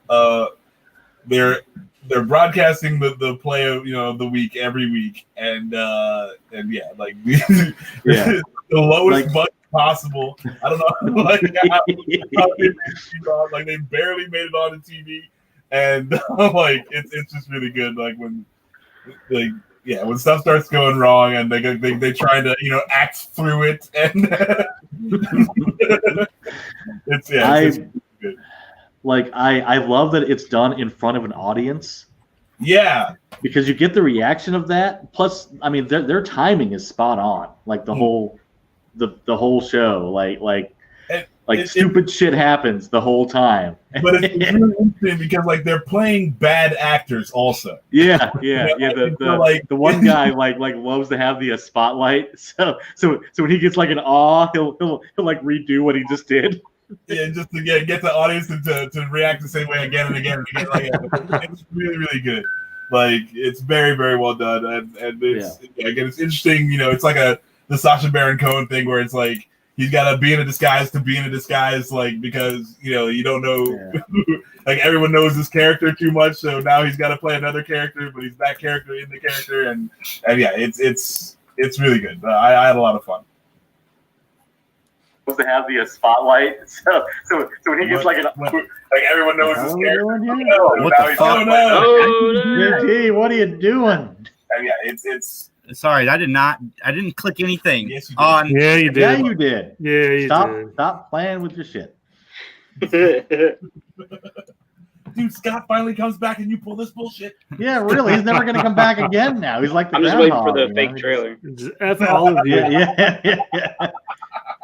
they're broadcasting the play of the week every week, and yeah, like the lowest budget possible. I don't know, like how they barely made it on the TV, and like it's just really good. Like when when stuff starts going wrong and they try to act through it, and it's good. Like I love that it's done in front of an audience. Yeah, because you get the reaction of that. Plus, I mean, their timing is spot on. Like the whole show, like stupid shit happens the whole time. But it's really interesting because like they're playing bad actors also. Yeah. The one guy like loves to have the spotlight. So when he gets like an awe, he'll like redo what he just did. Yeah, just to get the audience to react the same way again and again and again. Like, it's really, really good. Like it's very, very well done, and it's again it's interesting. It's like the Sacha Baron Cohen thing where it's like he's got to be in a disguise to be in a disguise, like because you don't know, like everyone knows this character too much, so now he's got to play another character, but he's that character in the character, and yeah, it's really good. I had a lot of fun. To have the spotlight, so when he gets like everyone knows this character. What the fuck? Gee, what are you doing? And yeah, it's. Sorry, I didn't click anything. Yes, you did. On. Yeah, you did. Yeah, you did. Yeah, you did. Stop playing with your shit. Dude, Scott finally comes back and you pull this bullshit. Yeah, really. He's never going to come back again now. He's like the I'm just waiting for the fake trailer. F all of you. Yeah.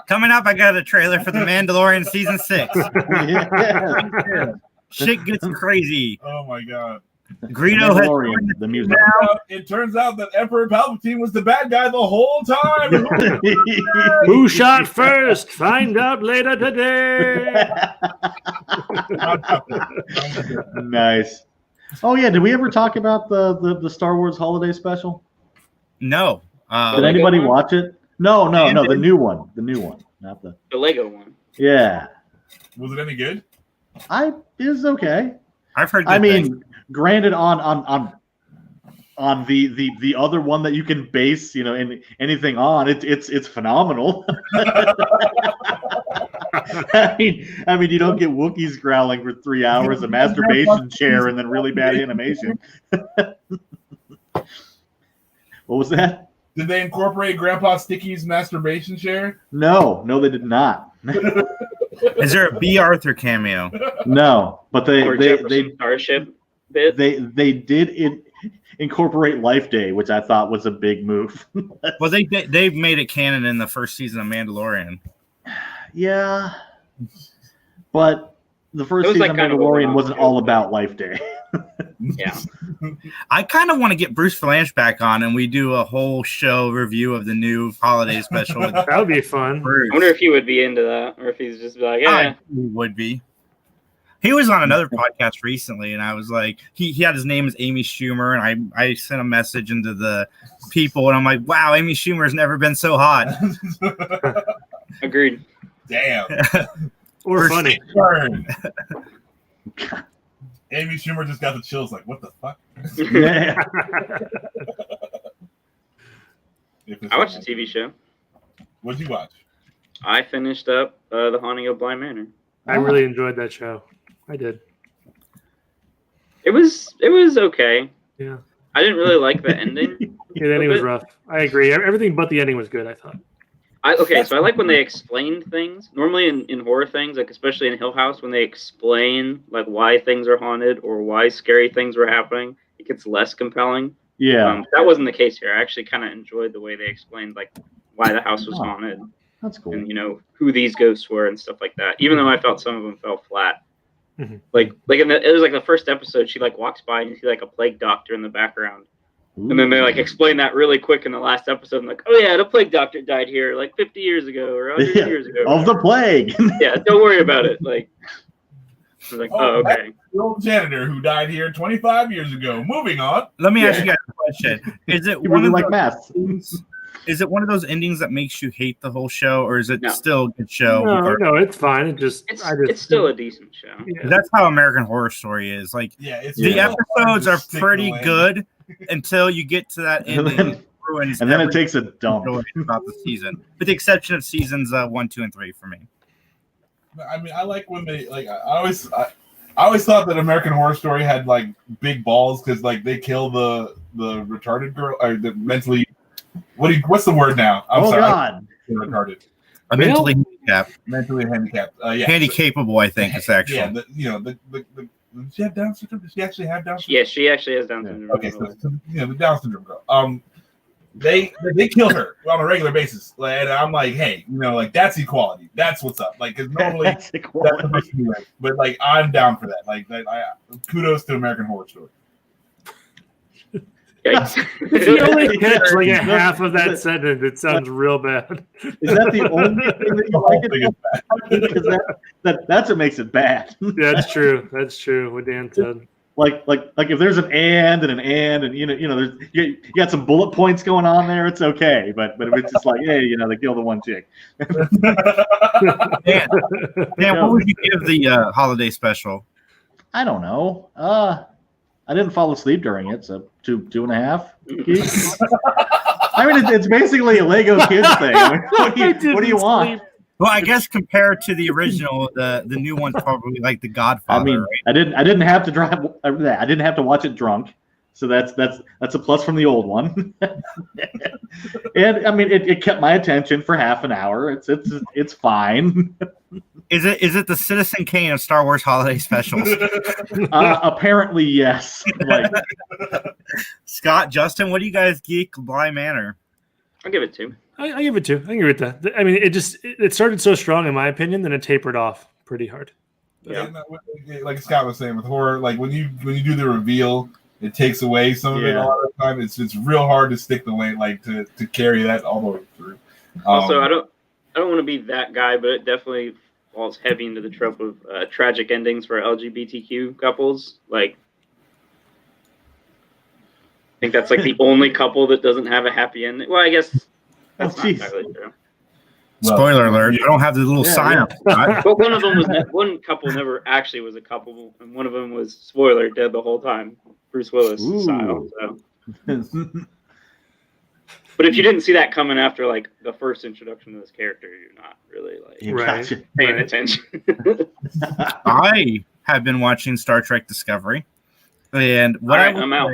Coming up, I got a trailer for The Mandalorian Season 6. Yeah. Shit gets crazy. Oh, my God. Greedo has the music. It turns out that Emperor Palpatine was the bad guy the whole time. Who shot first? Find out later today. Nice. Oh yeah, did we ever talk about the Star Wars holiday special? No. Did anybody watch it? No, the new one, not the Lego one. Yeah. Was it any good? It was okay. I've heard. I mean, granted, on the other one that you can base anything on, it's phenomenal. I mean, you don't get Wookiees growling for 3 hours, a masturbation chair, and then really bad animation. What was that? Did they incorporate Grandpa Sticky's masturbation chair? No, they did not. Is there a B. Arthur cameo? No, but they Starship bit. They did incorporate Life Day, which I thought was a big move. Well, they've made it canon in the first season of Mandalorian. Yeah, but the first season of Mandalorian wasn't all about Life Day. Yeah. I kind of want to get Bruce Valanche back on and we do a whole show review of the new holiday special. That would be fun. I wonder if he would be into that or if he's just like, yeah. He would be. He was on another podcast recently and I was like, he had his name as Amy Schumer and I sent a message into the people and I'm like, wow, Amy Schumer has never been so hot. Agreed. Damn. Or funny. Amy Schumer just got the chills. Like, what the fuck? Yeah. I watched a TV show. What'd you watch? I finished up The Haunting of Bly Manor. I really enjoyed that show. I did. It was okay. Yeah. I didn't really like the ending. Yeah, the ending was rough. I agree. Everything but the ending was good, I thought. So I like when they explained things. Normally in horror things, like especially in Hill House, when they explain like why things are haunted or why scary things were happening, it gets less compelling. Yeah. That wasn't the case here. I actually kind of enjoyed the way they explained like why the house was haunted. That's cool. And who these ghosts were and stuff like that. Even though I felt some of them fell flat. Mm-hmm. Like it was like the first episode, she like walks by and you see like a plague doctor in the background. And then they like explain that really quick in the last episode. I'm like, oh yeah, the plague doctor died here like 50 years ago or 100 years ago. Of the plague. Yeah, don't worry about it. Like, I was like, oh, okay. The old janitor who died here 25 years ago. Moving on. Let me ask you guys a question. Is it You one really of like those math. endings- Is it one of those endings that makes you hate the whole show, or is it No. still a good show? No, it's fine. It's still a decent show. Yeah. That's how American Horror Story is. Like Yeah, it's the real hard episodes to are stick pretty the good until you get to that And ending. then- It ruins And then it everything takes a dump. you enjoyed about the season, with the exception of seasons 1, 2, and 3 for me. I mean, I like when they like. I always thought that American Horror Story had like big balls because like they kill the retarded girl or the mentally. What's the word now? I'm sorry. God. Retarded. I'm mentally handicapped, Mentally handicapped. Yeah. handicapable. I think it's actually. Yeah. Does she have Down syndrome? Does she actually have Down syndrome? Yeah, she actually has Down syndrome. Okay, so the Down syndrome girl. They kill her on a regular basis, and I'm like, hey, like that's equality. That's what's up. Like, because normally That's that's equality. supposed to be right. But like, I'm down for that. Like, kudos to American Horror Story. Yikes. If you only catch like a Is that- half of that sentence, it sounds real bad. Is that the only thing that The you whole like thing it? is bad. Because that's what makes it bad. That's true. That's true. What Dan said. Like if there's an and there's you got some bullet points going on there, it's okay. But if it's just like, hey, they kill the one chick. Dan, what would you give the holiday special? I don't know. I didn't fall asleep during it, so 2.5. I mean, it's basically a Lego kids thing. I mean, what do you want? Well, I guess compared to the original, the new one's probably like The Godfather. I mean, right? I didn't have to drive. I didn't have to watch it drunk, so that's a plus from the old one. And I mean, it kept my attention for half an hour. It's fine. Is it the Citizen Kane of Star Wars holiday specials? Apparently, yes. Like, Scott, Justin, what do you guys geek Bly Manor? I'll give it 2. I give it 2. I agree with that. I mean, it started so strong in my opinion, then it tapered off pretty hard. Yeah. Like Scott was saying with horror, like when you do the reveal, it takes away some of it. A lot of the time, it's real hard to stick the lane, like to carry that all the way through. Also, I don't want to be that guy, but it definitely falls heavy into the trope of tragic endings for LGBTQ couples. Like, I think that's like the only couple that doesn't have a happy ending. Well, I guess that's not entirely true. Spoiler alert! I don't have the little sign up. Scott. But one couple never actually was a couple, and one of them was spoiler dead the whole time, Bruce Willis style. So. But if you didn't see that coming after like the first introduction to this character, you're not really like paying attention. I have been watching Star Trek Discovery, and I'm out.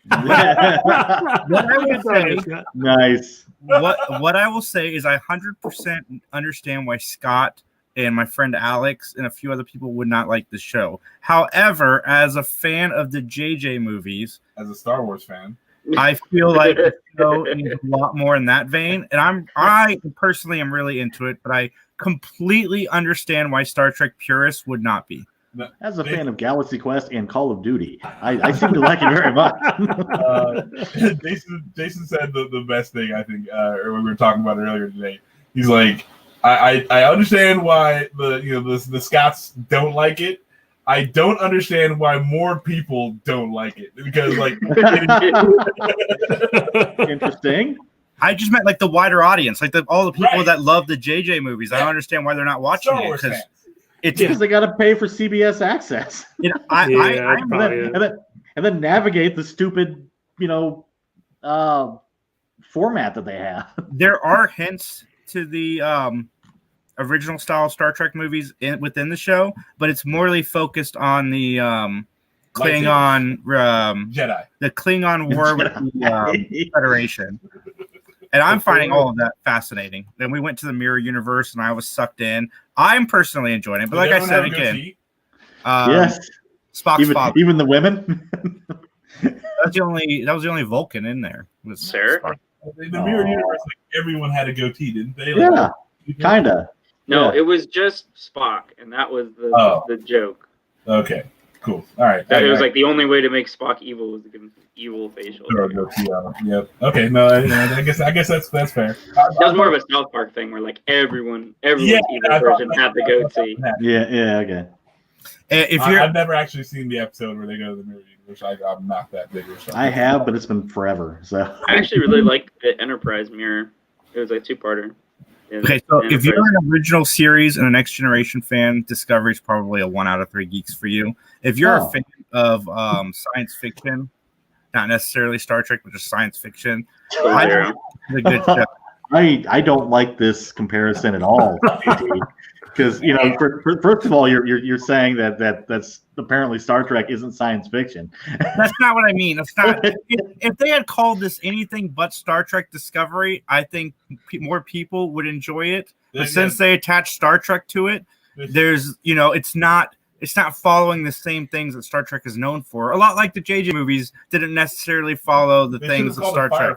what I will say, nice. what I will say is I 100% understand why Scott and my friend Alex and a few other people would not like the show. However, as a fan of the JJ movies, as a Star Wars fan, I feel like the show needs a lot more in that vein, and I personally am really into it, but I completely understand why Star Trek purists would not be. As a fan of Galaxy Quest and Call of Duty, I seem to like it very much. Jason said the best thing, I think, or we were talking about it earlier today. He's like, I understand why the Scots don't like it. I don't understand why more people don't like it because like Interesting. I just meant like the wider audience, like all the people that love the JJ movies. I don't understand why they're not watching Star it Wars because fans. it's Because they got to pay for CBS access. And then navigate the stupid, format that they have. There are hints to the original style of Star Trek movies within the show, but it's morely focused on the Klingon Jedi, the Klingon war with the Federation. And I'm finding all of that fascinating. Then we went to the mirror universe, and I was sucked in. I'm personally enjoying it, but like I said again, yes, Spock's father. Even the women. That was the only Vulcan in there. Was Sir? Spock. In the mirror universe, like everyone had a goatee, didn't they? Yeah, kinda. No, Yeah. it was just Spock, and that was the joke. Okay. Cool. All right. That it was like the only way to make Spock evil was to give him evil facial. Yep. Okay. No, I guess that's fair. That was more of a South Park thing where like everyone's evil version had the goatee. Yeah. Okay. If I've never actually seen the episode where they go to the movie, which I'm not that big of a fan. I have, but it's been forever. So I actually really liked the Enterprise mirror. It was like 2-parter. Okay, so if you're an original series and a Next Generation fan, Discovery is probably a 1 out of 3 geeks for you. If you're a fan of science fiction, not necessarily Star Trek, but just science fiction, it's a good show. I don't like this comparison at all, because first of all, you're saying that's apparently Star Trek isn't science fiction. That's not what I mean. That's not. If they had called this anything but Star Trek Discovery, I think more people would enjoy it. But since they attached Star Trek to it, there's it's not following the same things that Star Trek is known for. A lot like the JJ movies didn't necessarily follow the things of Star Trek.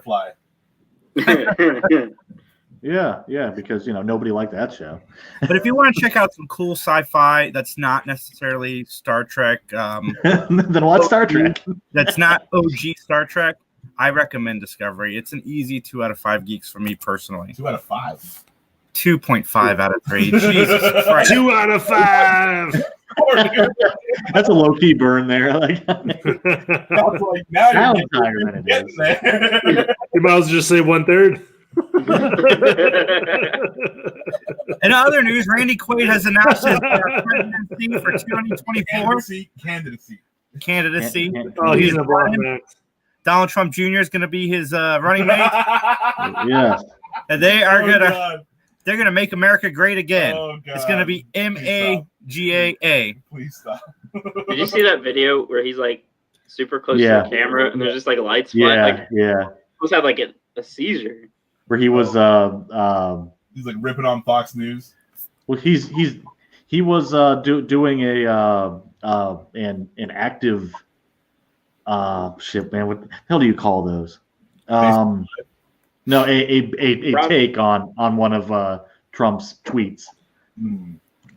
Yeah, because nobody liked that show. But if you want to check out some cool sci-fi that's not necessarily Star Trek, then watch Star Trek. That's not OG Star Trek. I recommend Discovery. It's an easy 2 out of 5 geeks for me personally. 2 out of 5. 2.5 out of 3. Jesus Christ. 2 out of 5. That's a low key burn there. Like, now you're getting there. You might as well just say 1/3. In other news, Randy Quaid has announced his presidency for 2024. Candidacy. Oh, he's in the bottom. Donald Trump Jr. is going to be his running mate. Yeah. And they are they're gonna make America great again. Oh, it's gonna be MAGAA. Please stop. Did you see that video where he's like super close to the camera and there's just like lights flying? Yeah. Almost had like a seizure. Where he was he's like ripping on Fox News. Well, he was doing an active shit, man. What the hell do you call those? No, a take on one of Trump's tweets.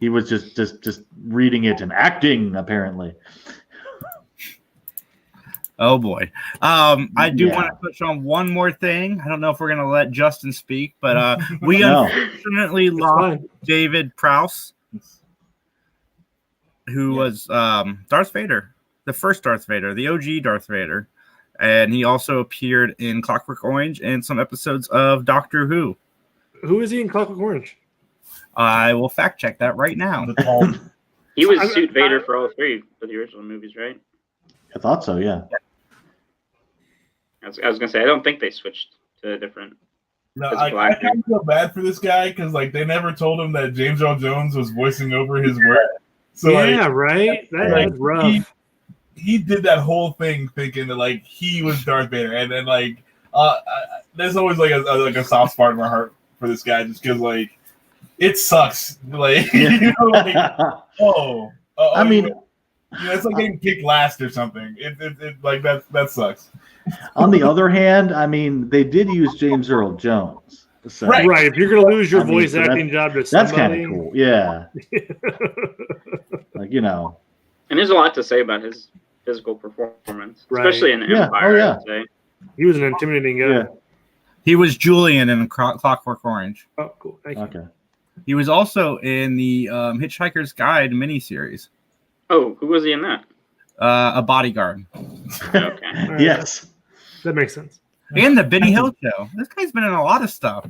He was just reading it and acting, apparently. Oh boy. I do want to touch on one more thing. I don't know if we're gonna let Justin speak, but we unfortunately lost David Prowse, who was Darth Vader, the first Darth Vader, the OG Darth Vader. And he also appeared in Clockwork Orange and some episodes of Doctor Who. Who is he in Clockwork Orange? I will fact check that right now. He was Suit Vader for all 3 of the original movies, right? I thought so, yeah. I was going to say, I don't think they switched to a different... No, I kind of feel bad for this guy because like they never told him that James Earl Jones was voicing over his work. So right? That's rough. He did that whole thing thinking that like he was Darth Vader, and then like there's always like a soft spot in my heart for this guy just because like it sucks. Like I mean, it's like getting kicked last or something. It like that sucks. On the other hand, I mean, they did use James Earl Jones. So, right. If you're gonna lose your voice acting job to somebody, that's kind of cool. Yeah. Like And there's a lot to say about his physical performance, especially in Empire. I'd say. He was an intimidating guy. Yeah. He was Julian in Clockwork Orange. Oh, cool. Thank you. Okay. He was also in the Hitchhiker's Guide miniseries. Oh, who was he in that? A bodyguard. Okay. Yes. That makes sense. And the Benny Hill Show. This guy's been in a lot of stuff.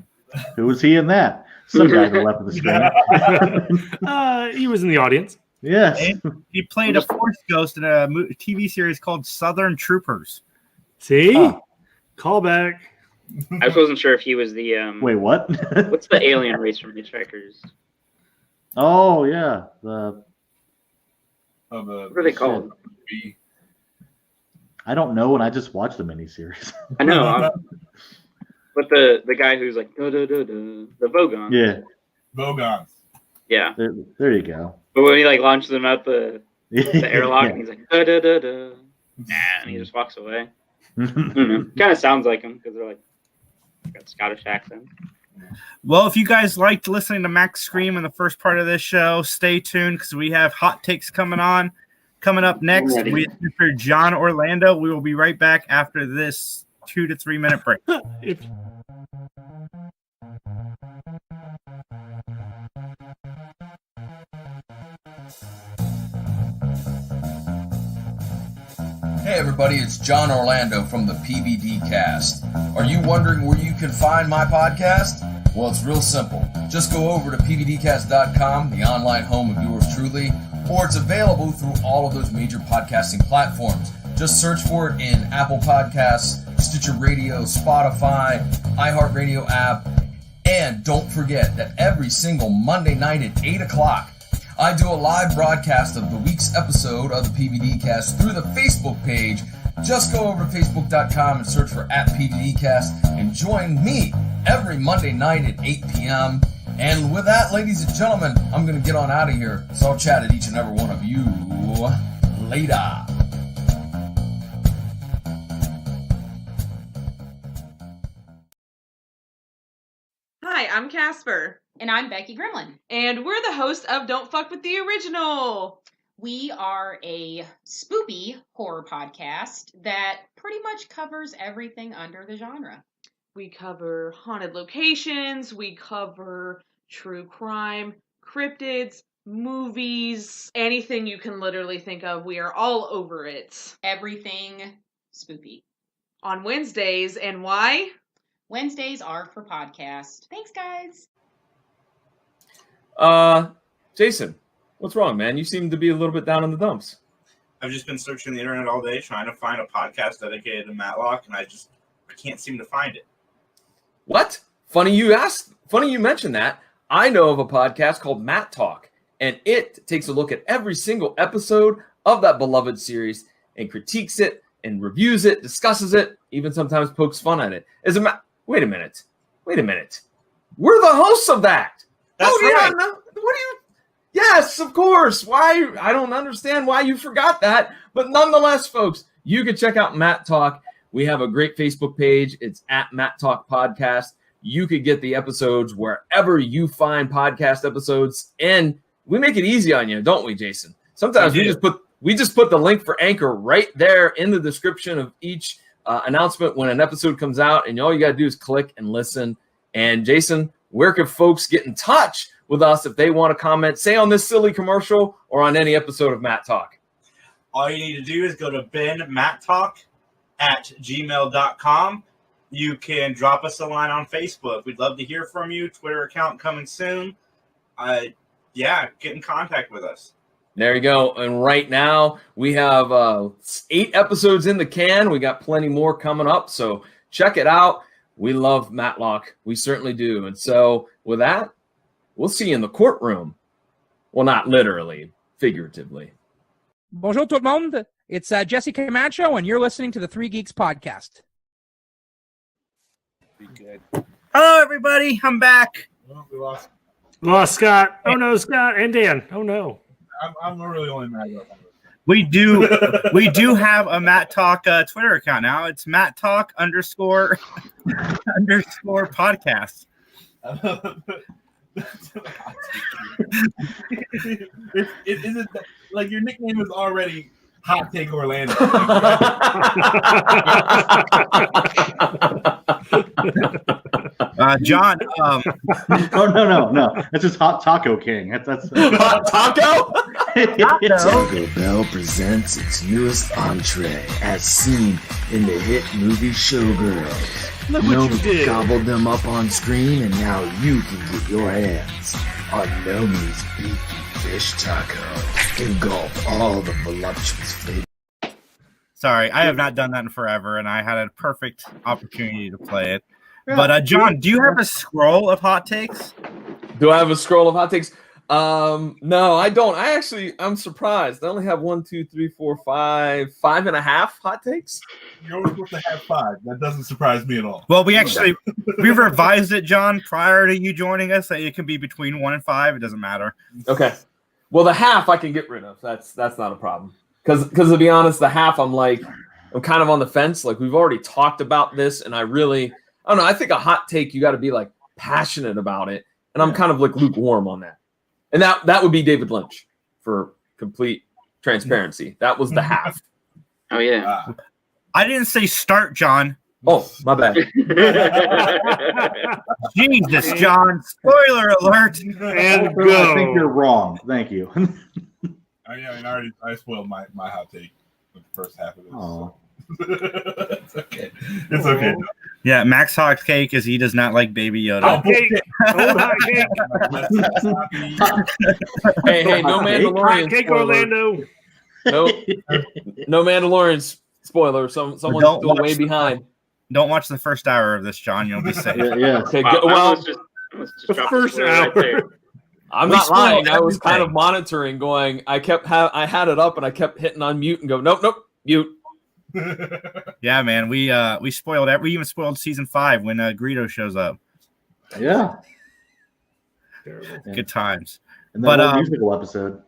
Who was he in that? Some guy on the left of the screen. He was in the audience. Yes. And he played a Force Ghost in a TV series called Southern Troopers. See? Callback. I wasn't sure if he was the... Wait, what? What's the alien race from Hitchhikers? Oh, yeah. What are they called? I don't know, and I just watched the miniseries. I know. But the guy who's like, the Vogons. Yeah. Vogons. Yeah. There you go. But when he like launches them out the airlock, and he's like, and he just walks away. Kind of sounds like him because they're like got Scottish accent. Well, if you guys liked listening to Max scream in the first part of this show, stay tuned because we have hot takes coming on. Coming up next, Already. we have Mr. John Orlando. We will be right back after this 2 to 3 minute break. Hey everybody, it's John Orlando from the PVD Cast. Are you wondering where you can find my podcast? Well, it's real simple. Just go over to pvdcast.com, the online home of yours truly, or it's available through all of those major podcasting platforms. Just search for it in Apple Podcasts, Stitcher Radio, Spotify, iHeartRadio app, and don't forget that every single Monday night at 8 o'clock, I do a live broadcast of the week's episode of the PVD Cast through the Facebook page. Just go over to facebook.com and search for @PVDcast and join me every Monday night at 8 p.m. And with that, ladies and gentlemen, I'm going to get on out of here. So I'll chat at each and every one of you later. Hi, I'm Casper. And I'm Becky Gremlin. And we're the hosts of Don't Fuck With The Original. We are a spoopy horror podcast that pretty much covers everything under the genre. We cover haunted locations, we cover true crime, cryptids, movies, anything you can literally think of. We are all over it. Everything spoopy. On Wednesdays, and why? Wednesdays are for podcast. Thanks, guys. Jason, what's wrong, man? You seem to be a little bit down in the dumps. I've just been searching the internet all day trying to find a podcast dedicated to Matlock, and I can't seem to find it. What? Funny you asked. Funny you mentioned that. I know of a podcast called Matt Talk, and it takes a look at every single episode of that beloved series and critiques it and reviews it, discusses it, even sometimes pokes fun at it. Wait a minute. We're the hosts of that. That's right. Yes, of course. Why? I don't understand why you forgot that. But nonetheless, folks, you can check out Matt Talk. We have a great Facebook page. It's at Matt Talk Podcast. You could get the episodes wherever you find podcast episodes. And we make it easy on you, don't we, Jason? Sometimes we just put the link for Anchor right there in the description of each announcement when an episode comes out. And all you got to do is click and listen. And Jason, where can folks get in touch with us if they want to comment, say on this silly commercial or on any episode of Matt Talk? All you need to do is go to benmatttalk@gmail.com. You can drop us a line on Facebook. We'd love to hear from you. Twitter account coming soon. Get in contact with us. There you go. And right now we have 8 episodes in the can. We got plenty more coming up. So check it out. We love Matlock. We certainly do. And so with that, we'll see you in the courtroom. Well, not literally, figuratively. Bonjour tout le monde. It's Jesse Camacho, and you're listening to the Three Geeks Podcast. Be good. Hello, everybody. I'm back. We lost. Lost Scott. Oh, no, Scott and Dan. Oh, no. I'm really only mad about that. We do have a Matt Talk Twitter account now. It's Matt Talk __ podcast. Isn't like your nickname is already Hot Take Orlando? John. No. That's just Hot Taco King. That's Hot Taco? Taco Bell presents its newest entree, as seen in the hit movie Showgirls. Look what you did. Gobbled them up on screen, and now you can get your hands on Nomi's beefy fish taco. Engulf all the voluptuous flavors. Sorry, I have not done that in forever, and I had a perfect opportunity to play it. But John, do you have a scroll of hot takes? Do I have a scroll of hot takes? No, I don't. I'm surprised. I only have 5 and a half hot takes. You're only supposed to have 5. That doesn't surprise me at all. Well, we revised it, John, prior to you joining us. That it can be between 1 and 5. It doesn't matter. Okay. Well, the half I can get rid of. That's not a problem. Because to be honest, the half I'm kind of on the fence. Like, we've already talked about this, and I don't know. I think a hot take, you got to be like passionate about it, and I'm kind of like lukewarm on that. And that would be David Lynch for complete transparency. That was the half. Oh yeah. I didn't say start, John. Oh, my bad. Jesus, John. Spoiler alert. And I go. think you're wrong. Thank you. I spoiled my hot take with the first half of this. Oh. It's okay. It's okay. Yeah, Max Hawk's cake is he does not like Baby Yoda. Hot cake. Old hot cake. Hey, no Mandalorian Hot cake, spoiler. Orlando. No Mandalorian spoiler. Someone's Don't still way watch- behind. Don't watch the first hour of this, John. You'll be safe. Yeah. Okay, Wow, well, let's just drop First spoiler right hour. there. I'm We not lying. spoiled I was kind of everything. monitoring, going. I had it up, and I kept hitting on mute and go, nope, mute. Yeah, man. We spoiled we even spoiled season 5 when Greedo shows up. Yeah. Good times. And But, that whole musical episode.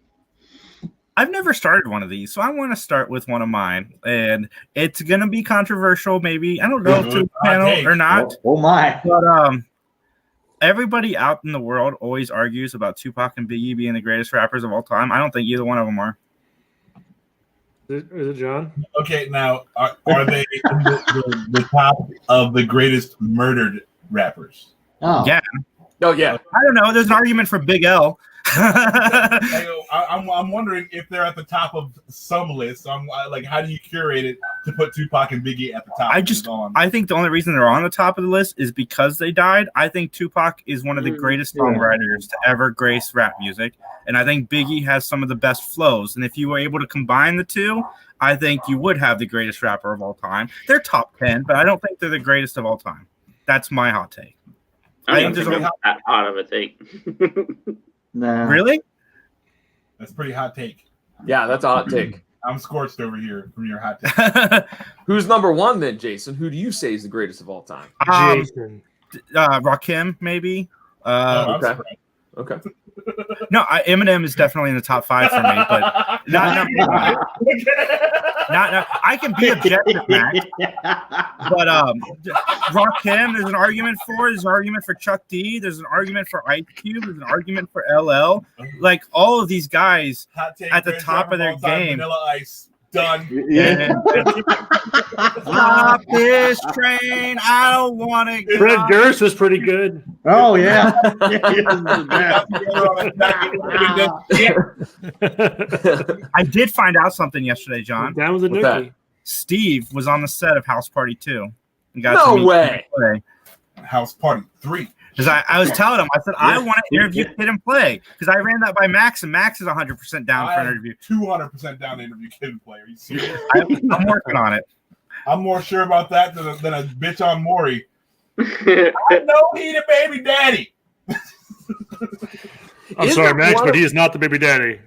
I've never started one of these, so I want to start with one of mine, and it's gonna be controversial. Maybe I don't know if to the panel or not. Oh my. But everybody out in the world always argues about Tupac and Biggie being the greatest rappers of all time. I don't think either one of them are. Is it John? Okay, now are they in the top of the greatest murdered rappers? Oh. Yeah. Oh yeah. I don't know. There's an argument for Big L. I'm wondering if they're at the top of some lists. I'm like, how do you curate it to put Tupac and Biggie at the top? I think the only reason they're on the top of the list is because they died. I think Tupac is one of the greatest songwriters to ever grace rap music, and I think Biggie has some of the best flows. And if you were able to combine the two, I think you would have the greatest rapper of all time. They're top 10, but I don't think they're the greatest of all time. That's my hot take. I don't think that's that hot of a take. Nah. Really? That's a pretty hot take. Yeah, that's a hot take. I'm scorched over here from your hot take. Who's number one then, Jason? Who do you say is the greatest of all time? Jason. Rakim, maybe. Okay. Okay. No, Eminem is definitely in the top 5 for me, but not number 5. I can be objective, Max. But Rakim, there's an argument for. There's an argument for Chuck D. There's an argument for Ice Cube. There's an argument for LL. Like all of these guys at the top of their game. Vanilla Ice. Done. Stop this train. I don't want to. Fred Durst was pretty good. Oh yeah. I did find out something yesterday, John. That was a What's that? nookie. Steve was on the set of House Party 2. No way. House Party 3. Because I was telling him, I said, I want to interview Kid and Play. Because I ran that by Max, and Max is 100% down for an interview. 200% down to interview Kid and Play. Are you serious? I'm working on it. I'm more sure about that than a bitch on Maury. I know he the baby daddy. I'm sorry, Max, but he is not the baby daddy.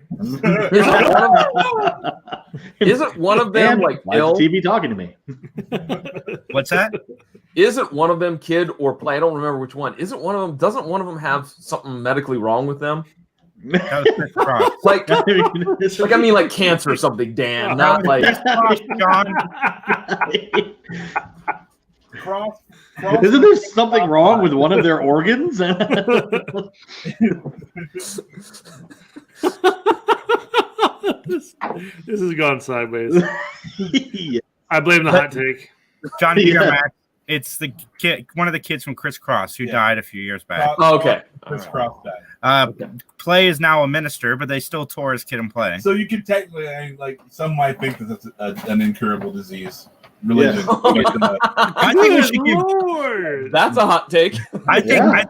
Isn't one of them like why is ill? the TV talking to me? What's that? Isn't one of them Kid or Play? I don't remember which one. Isn't one of them? Doesn't one of them have something medically wrong with them? That was Chris Cross. Like I mean, like cancer or something, Dan. Not like John. Cross. Isn't there something wrong with one of their organs? This has gone sideways. Yeah. I blame the hot take. John Max. It's the kid, one of the kids from Chris Cross who died a few years back. Oh, okay. Chris Cross died. Play is now a minister, but they still tour as Kid and Play. So you can technically, like, some might think that that's an incurable disease. Religion. I think we should give. That's a hot take. I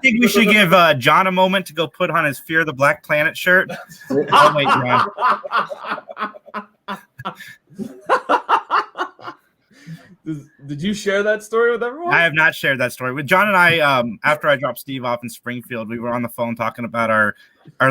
think we should give John a moment to go put on his Fear the Black Planet shirt. Oh wait, John. Did you share that story with everyone? I have not shared that story with John and I. After I dropped Steve off in Springfield, we were on the phone talking about our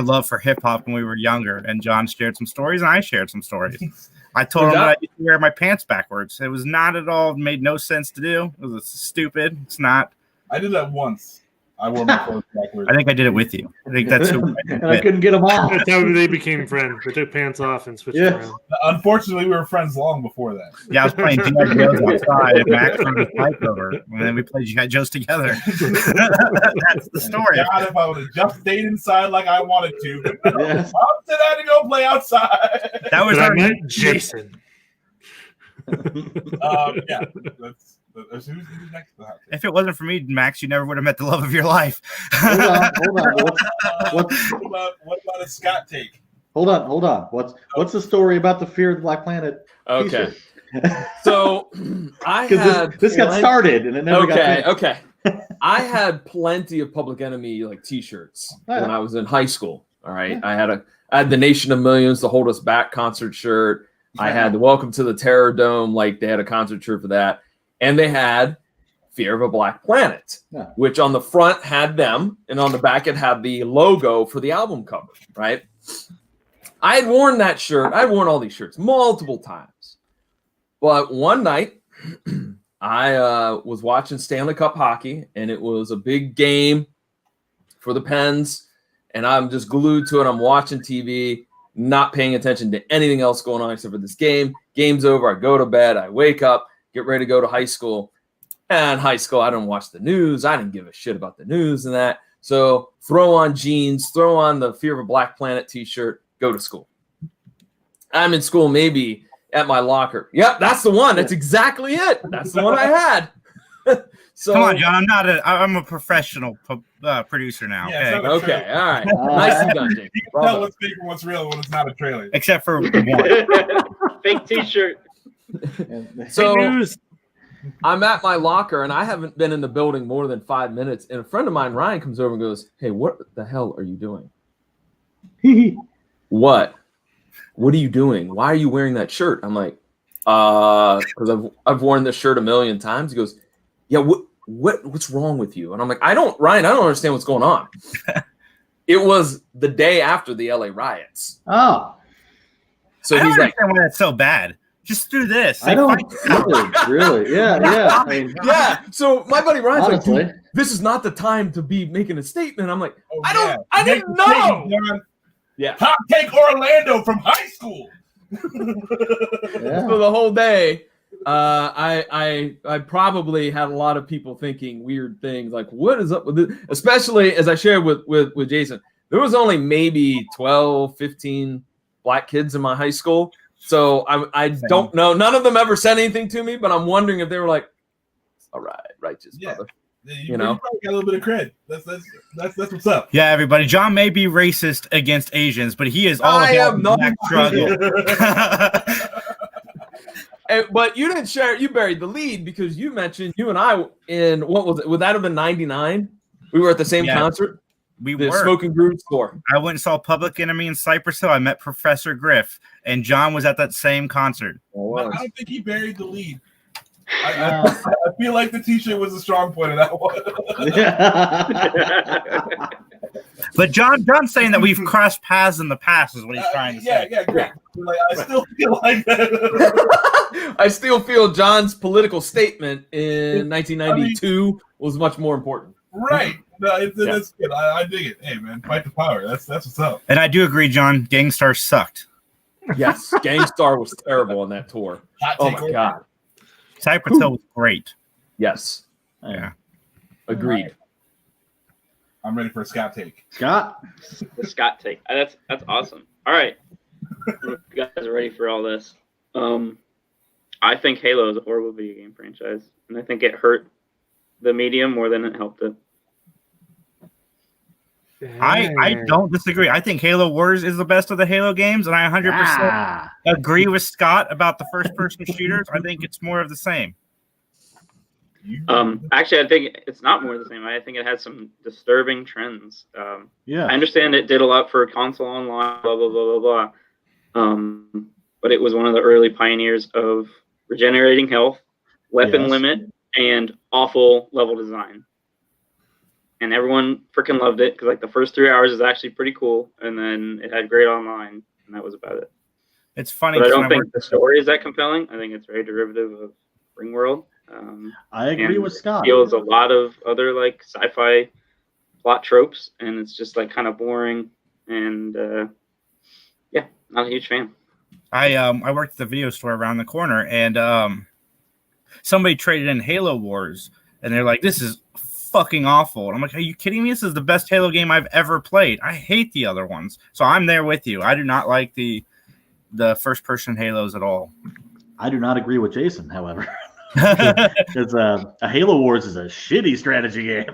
love for hip hop when we were younger. And John shared some stories, and I shared some stories. I told him that I used to wear my pants backwards. It was not at all made no sense to do. It was stupid. It's not. I did that once. I wore my clothes backwards. I think I did it with you. I think that's who. And I couldn't get them off. That's how they became friends. They took pants off and switched around. Unfortunately, we were friends long before that. Yeah, I was playing G.I. Joe's outside, and Max brought his bike over, and then we played G.I. Joe's together. That's the story. God, if I would have just stayed inside like I wanted to, but yes. I had to go play outside. That was our Jason. Yeah. Who's next? If it wasn't for me, Max, you never would have met the love of your life. Hold on. What about a Scott take? Hold on. What's the story about the Fear of the Black Planet? Okay. So I had this got started and it never got finished. Okay. I had plenty of Public Enemy like T-shirts when I was in high school. All right. Yeah. I had the Nation of Millions, the Hold Us Back concert shirt. Yeah. I had the Welcome to the Terror Dome, like they had a concert shirt for that. And they had Fear of a Black Planet, which on the front had them, and on the back it had the logo for the album cover, right? I had worn that shirt. I'd worn all these shirts multiple times. But one night, I was watching Stanley Cup hockey, and it was a big game for the Pens, and I'm just glued to it. I'm watching TV, not paying attention to anything else going on except for this game. Game's over. I go to bed. I wake up. Get ready to go to high school. And high school, I didn't watch the news. I didn't give a shit about the news and that. So throw on jeans, throw on the Fear of a Black Planet t-shirt, go to school. I'm in school maybe at my locker. Yep, that's the one. That's exactly it. That's the one I had. So come on, John. I'm a professional producer now. Yeah, okay. All right. Nicely done, Jake. You can tell what's fake and what's real when it's not a trailer. Except for one. Fake t-shirt. So I'm at my locker and I haven't been in the building more than 5 minutes. And a friend of mine, Ryan, comes over and goes, "Hey, what the hell are you doing?" What are you doing? Why are you wearing that shirt? I'm like, because I've worn this shirt a million times. He goes, "Yeah, what's wrong with you?" And I'm like, Ryan, I don't understand what's going on. It was the day after the LA riots. Oh. So I don't he's like, why that's so bad. Just do this. I don't really. Yeah. I mean, yeah. So my buddy Ryan's honestly, like, "This is not the time to be making a statement." I'm like, I didn't know. Yeah. Hot take Orlando from high school. yeah. So the whole day, I probably had a lot of people thinking weird things like, what is up with this? Especially as I shared with Jason, there was only maybe 12, 15 black kids in my high school. So I don't know. None of them ever said anything to me, but I'm wondering if they were like, "All right, righteous brother." You know, probably got a little bit of cred. That's what's up. Yeah, everybody. John may be racist against Asians, but he is all about black struggle. But you didn't share. You buried the lead because you mentioned you and I in what was it? Would that have been '99? We were at the same concert. We the were. Smoking Groove tour. I went and saw Public Enemy in Cypress Hill. I met Professor Griff, and John was at that same concert. I don't think he buried the lead. I feel like the t-shirt was a strong point of that one. But John's saying that we've crossed paths in the past is what he's trying to say. Yeah, great. Like, I still feel like that. I still feel John's political statement in 1992 was much more important. Right. No, that's good. I dig it. Hey, man, fight the power. That's what's up. And I do agree, John. Gangstar sucked. Yes, Gangstar was terrible on that tour. Oh my god. Cypress Hill was great. Yes. Yeah. Agreed. Right. I'm ready for a Scott take. Scott? The Scott take. That's awesome. All right. You guys are ready for all this. I think Halo is a horrible video game franchise, and I think it hurt the medium more than it helped it. I don't disagree. I think Halo Wars is the best of the Halo games, and I 100% agree with Scott about the first-person shooters. I think it's more of the same. Actually, I think it's not more of the same. I think it has some disturbing trends. I understand it did a lot for console online, blah, blah, blah, blah, blah. But it was one of the early pioneers of regenerating health, weapon limit, and awful level design. And everyone freaking loved it because like the first 3 hours is actually pretty cool, and then it had great online, and that was about it. It's funny. But I don't think the story is that compelling. I think it's very derivative of Ringworld. I agree with Scott. Feels a lot of other like sci-fi plot tropes, and it's just like kind of boring. And yeah, not a huge fan. I worked at the video store around the corner, and somebody traded in Halo Wars, and they're like, "This is fucking awful." And I'm like, "Are you kidding me? This is the best Halo game I've ever played. I hate the other ones." So I'm there with you. I do not like the first person Halos at all. I do not agree with Jason, however. Because a Halo Wars is a shitty strategy game.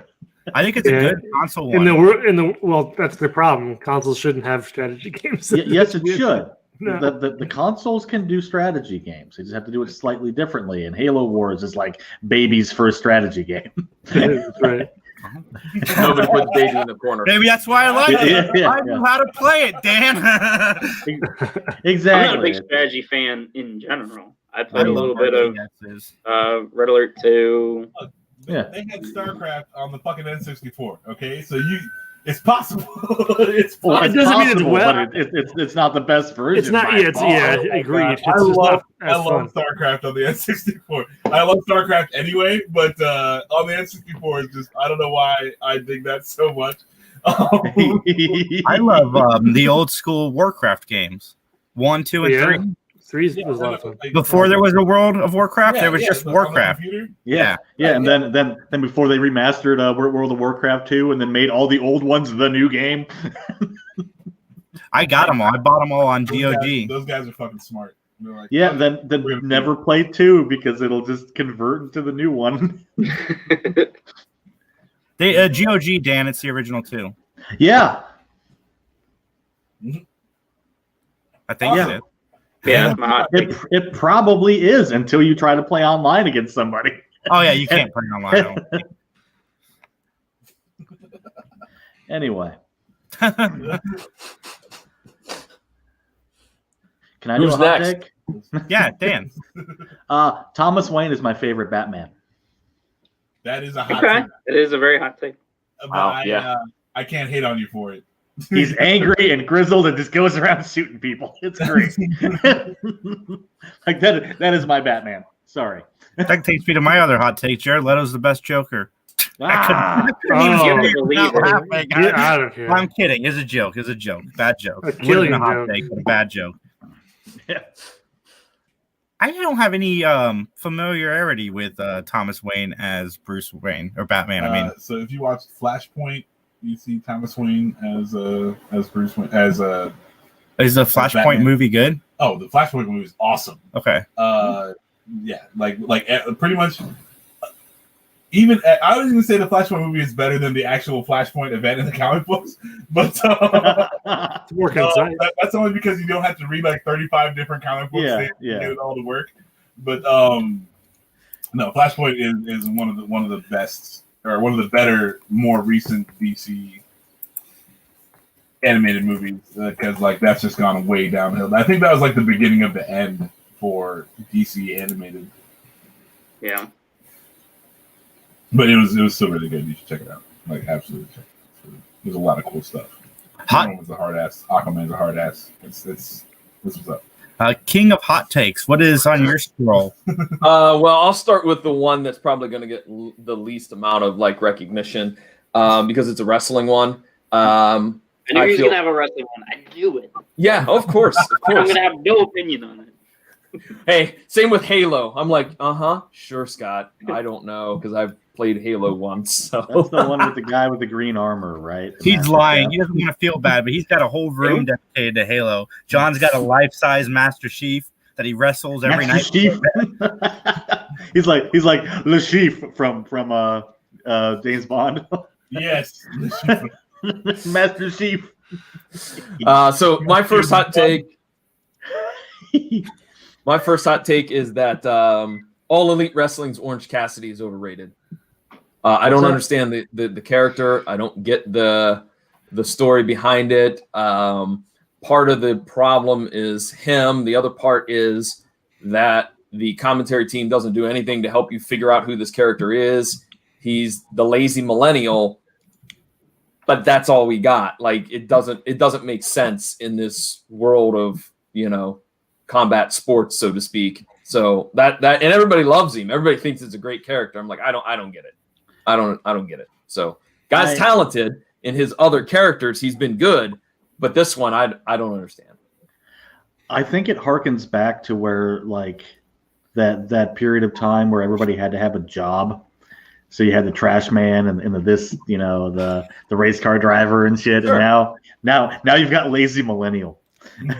I think it's a good console one. Well, that's the problem. Consoles shouldn't have strategy games. Yes, it should. No. The consoles can do strategy games. They just have to do it slightly differently. And Halo Wars is like baby's first strategy game. That's right. Nobody puts baby in the corner. Maybe that's why I like it. Yeah, I know how to play it, Dan. Exactly. I'm not a big strategy fan in general. I played a little bit of Red Alert 2. Yeah. They had StarCraft on the fucking N64. Okay, so it's possible. It's possible. Well, it doesn't mean it's well. But it's not the best version. It's not. Yeah, agreed. It's I love StarCraft on the N64. I love StarCraft anyway, but on the N64, it's just I don't know why I dig that so much. I love the old school Warcraft games, 1, 2, and 3. 3 was a lot of fun. Before there was a World of Warcraft, there was just Warcraft. Yeah, and then before they remastered World of Warcraft 2 and then made all the old ones the new game. I got them all. I bought them all on GOG. Those guys are fucking smart. Like, yeah, then never play 2 because it'll just convert into the new one. They GOG, Dan, it's the original 2. Yeah. I think it is. Yeah, it probably is until you try to play online against somebody. Oh yeah, you can't play online. Anyway, can I do Who's a hot next? take? Yeah, Dan. Thomas Wayne is my favorite Batman. That is a hot Okay, take. it is a very hot take. But Wow, I can't hate on you for it. He's angry and grizzled and just goes around shooting people. It's great. Like that is my Batman. Sorry. That takes me to my other hot take. Jared Leto's the best Joker. Ah, Get out of here. I'm kidding. It's a joke. It's a joke. Bad joke. A killing Wasn't a hot joke. take, but a bad joke. Yeah. I don't have any familiarity with Thomas Wayne as Bruce Wayne or Batman. I mean, so if you watch Flashpoint, you see Thomas Wayne as Bruce Wayne as a. is the Flashpoint Batman. movie good? Oh, the Flashpoint movie is awesome. Okay. Yeah, like pretty much. Even I would even say the Flashpoint movie is better than the actual Flashpoint event in the comic books, but that's only because you don't have to read like 35 different comic books to get it all to work. But no, Flashpoint is one of the best or one of the better, more recent DC animated movies because like that's just gone way downhill. I think that was like the beginning of the end for DC animated. Yeah. But it was still really good. You should check it out. Like absolutely check it out. There's a lot of cool stuff. Aquaman was a hard ass. Aquaman's a hard ass. This was up. King of hot takes. What is on your scroll? Well, I'll start with the one that's probably going to get the least amount of like recognition because it's a wrestling one. I knew he was going to have a wrestling one. I knew it. Yeah, of course. I'm going to have no opinion on it. Hey, same with Halo. I'm like, sure, Scott. I don't know because I've played Halo once. So. That's the one with the guy with the green armor, right? He's lying. He doesn't want to feel bad, but he's got a whole room dedicated to Halo. John's got a life-size Master Chief that he wrestles every night. Chief. he's like Le Chief from James Bond. Yes, Master Chief. So my first hot take. My first hot take is that All Elite Wrestling's Orange Cassidy is overrated. I don't understand the character. I don't get the story behind it. Part of the problem is him. The other part is that the commentary team doesn't do anything to help you figure out who this character is. He's the lazy millennial, but that's all we got. Like it doesn't make sense in this world of, combat sports, so to speak. So that and everybody loves him. Everybody thinks it's a great character. I'm like, I don't get it. I don't get it. So Guy's talented in his other characters. He's been good, but this one, I don't understand. I think it harkens back to where like that period of time where everybody had to have a job. So you had the trash man and the race car driver and shit. Sure. And now you've got lazy millennial. Man,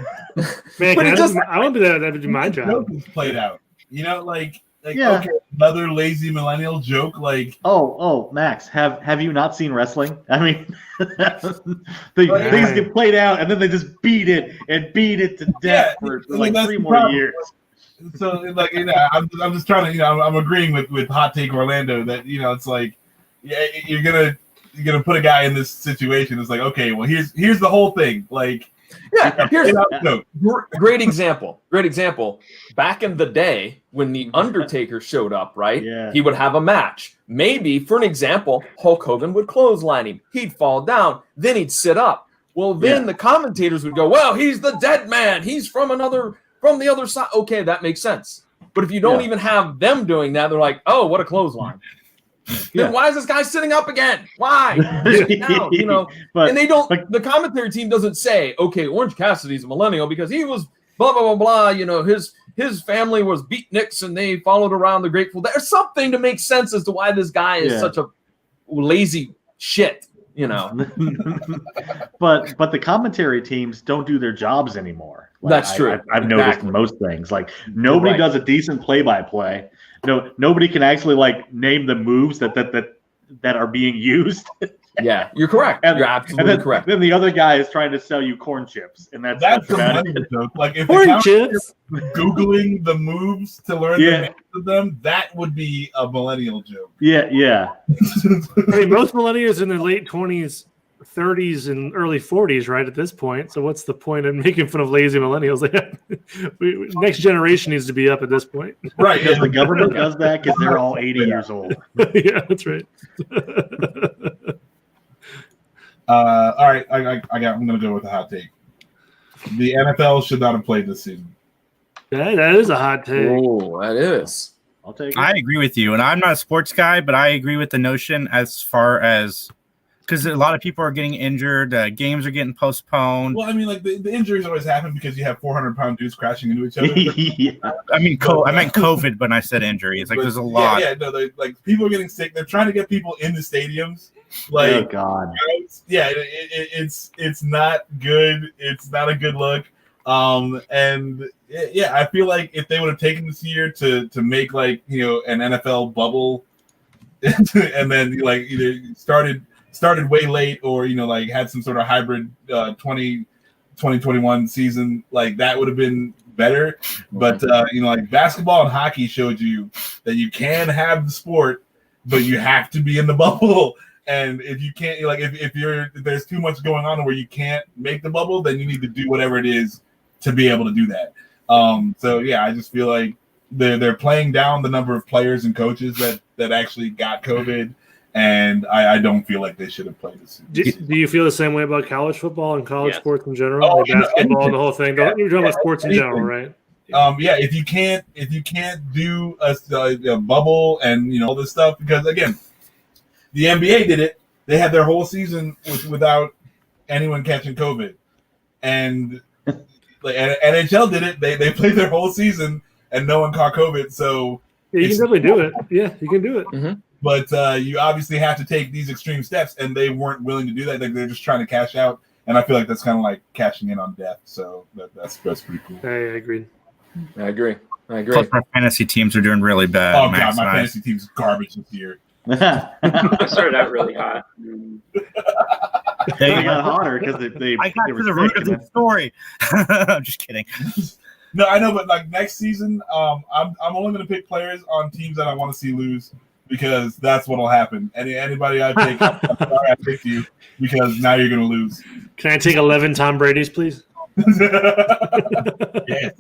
I want to be that would be my job. Played out. Okay, another lazy millennial joke. Like, oh, Max, have you not seen wrestling? I mean, things get played out, and then they just beat it to death for like 3 more years. So, I'm just trying to, I'm agreeing with Hot Take Orlando that it's like, you're gonna put a guy in this situation. It's like, okay, well, here's the whole thing, like. Yeah, here's great example. Back in the day when the Undertaker showed up, right? Yeah. He would have a match. Maybe, for an example, Hulk Hogan would clothesline him. He'd fall down. Then he'd sit up. Well, then the commentators would go, well, he's the dead man. He's from the other side. Okay, that makes sense. But if you don't even have them doing that, they're like, oh, what a clothesline. Then why is this guy sitting up again? Why? Now, but, and they don't. The commentary team doesn't say, "Okay, Orange Cassidy's a millennial because he was blah blah blah blah." His family was beatniks and they followed around the Grateful Dead. There's something to make sense as to why this guy is such a lazy shit. But the commentary teams don't do their jobs anymore. Like, that's true. I've noticed most things. Like nobody does a decent play-by-play. No, nobody can actually like name the moves that are being used. Yeah, you're correct. You're absolutely correct. Then the other guy is trying to sell you corn chips, and that's about it. Joke. Like if corn chips, Googling the moves to learn the names of them, that would be a millennial joke. Yeah. I mean, most millennials in their late 20s, 30s, and early 40s, right? At this point, so what's the point of making fun of lazy millennials? Next generation needs to be up at this point, right? Because the government does that because they're all 80 years old. Yeah, that's right. All right, I'm going to go with a hot take. The NFL should not have played this season. That is a hot take. Oh, that is. I'll take it. I agree with you, and I'm not a sports guy, but I agree with the notion as far as because a lot of people are getting injured, games are getting postponed. Well, I mean, like the injuries always happen because you have 400-pound dudes crashing into each other. I mean, I meant COVID, but I said injury. It's like there's a lot. Yeah, no, like people are getting sick. They're trying to get people in the stadiums. Like, oh God. It's not good. It's not a good look. I feel like if they would have taken this year to make like an NFL bubble, and then like either started way late or like had some sort of hybrid 2021 season, like that would have been better. But like basketball and hockey showed you that you can have the sport, but you have to be in the bubble. And if you can't, like if there's too much going on where you can't make the bubble, then you need to do whatever it is to be able to do that. I just feel like they're playing down the number of players and coaches that actually got COVID. And I don't feel like they should have played this. Do you feel the same way about college football and college sports in general? Like basketball and the whole thing? You're talking about sports in general, right? If you can't do a bubble and all this stuff, because again, the NBA did it. They had their whole season without anyone catching COVID, and like NHL did it. They played their whole season and no one caught COVID. So yeah, you can definitely do it. Yeah, you can do it. Mm-hmm. But you obviously have to take these extreme steps, and they weren't willing to do that. They're just trying to cash out, and I feel like that's kind of like cashing in on death. So that's pretty cool. I agree. I agree. Plus, my fantasy teams are doing really bad. Oh God, my fantasy team's garbage this year. I started out really hot. They got hotter because they I got to the root of the story. I'm just kidding. No, I know, but like next season, I'm only going to pick players on teams that I want to see lose because that's what'll happen. Anybody I pick, I'm sorry I picked you because now you're going to lose. Can I take 11 Tom Brady's, please? Yes.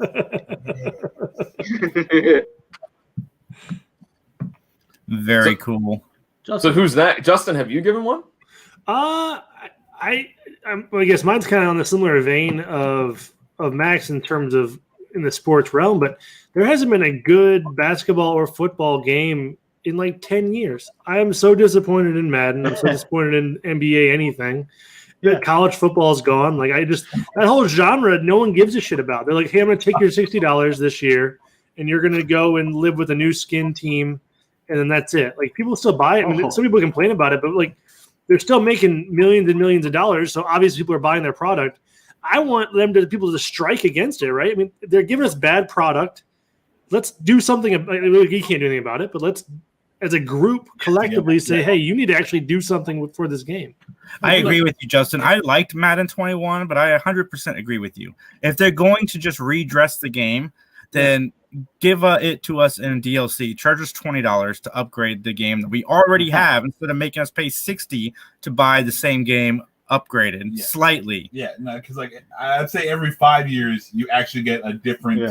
Very cool. So who's that? Justin, have you given one? I guess mine's kind of on the similar vein of Max in terms of in the sports realm, but there hasn't been a good basketball or football game in like 10 years. I am so disappointed in Madden. I'm so disappointed in NBA anything. Yeah. College football is gone. Like that whole genre, no one gives a shit about. They're like, hey, I'm going to take your $60 this year, and you're going to go and live with a new skin team, and then that's it. Like people still buy it. I mean, some people complain about it, but like they're still making millions and millions of dollars. So obviously people are buying their product. I want people to strike against it, right? I mean, they're giving us bad product. Let's do something. You can't do anything about it, but let's, as a group, collectively say, hey, you need to actually do something for this game. I agree with you, Justin. I liked Madden 21, but I 100% agree with you. If they're going to just redress the game, then give it to us in DLC. Charge us $20 to upgrade the game that we already have instead of making us pay $60 to buy the same game upgraded slightly. Yeah, no, because like I'd say every 5 years you actually get a different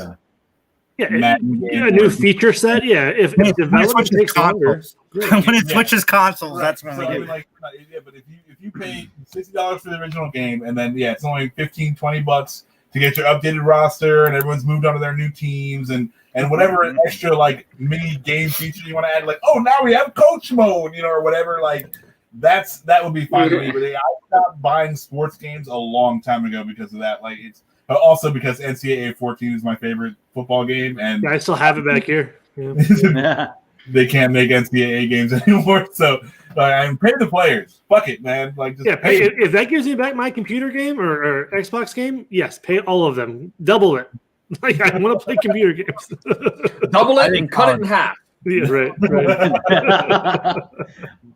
a new feature set. Yeah, if development takes longer, when it switches consoles, that's when we get like. Yeah, but if you pay $60 for the original game, and then it's only $15-$20 to get your updated roster, and everyone's moved on to their new teams, and whatever extra like mini game feature you want to add, like now we have coach mode, or whatever, like. That would be fine to me, but I stopped buying sports games a long time ago because of that. Like it's also because NCAA 14 is my favorite football game, and I still have it back here. Yeah. They can't make NCAA games anymore, so I'm paying the players. Fuck it, man. Like just pay if that gives me back my computer game or Xbox game, yes, pay all of them, double it. Like I want to play computer games. Double it and cut it in half. Yeah, right.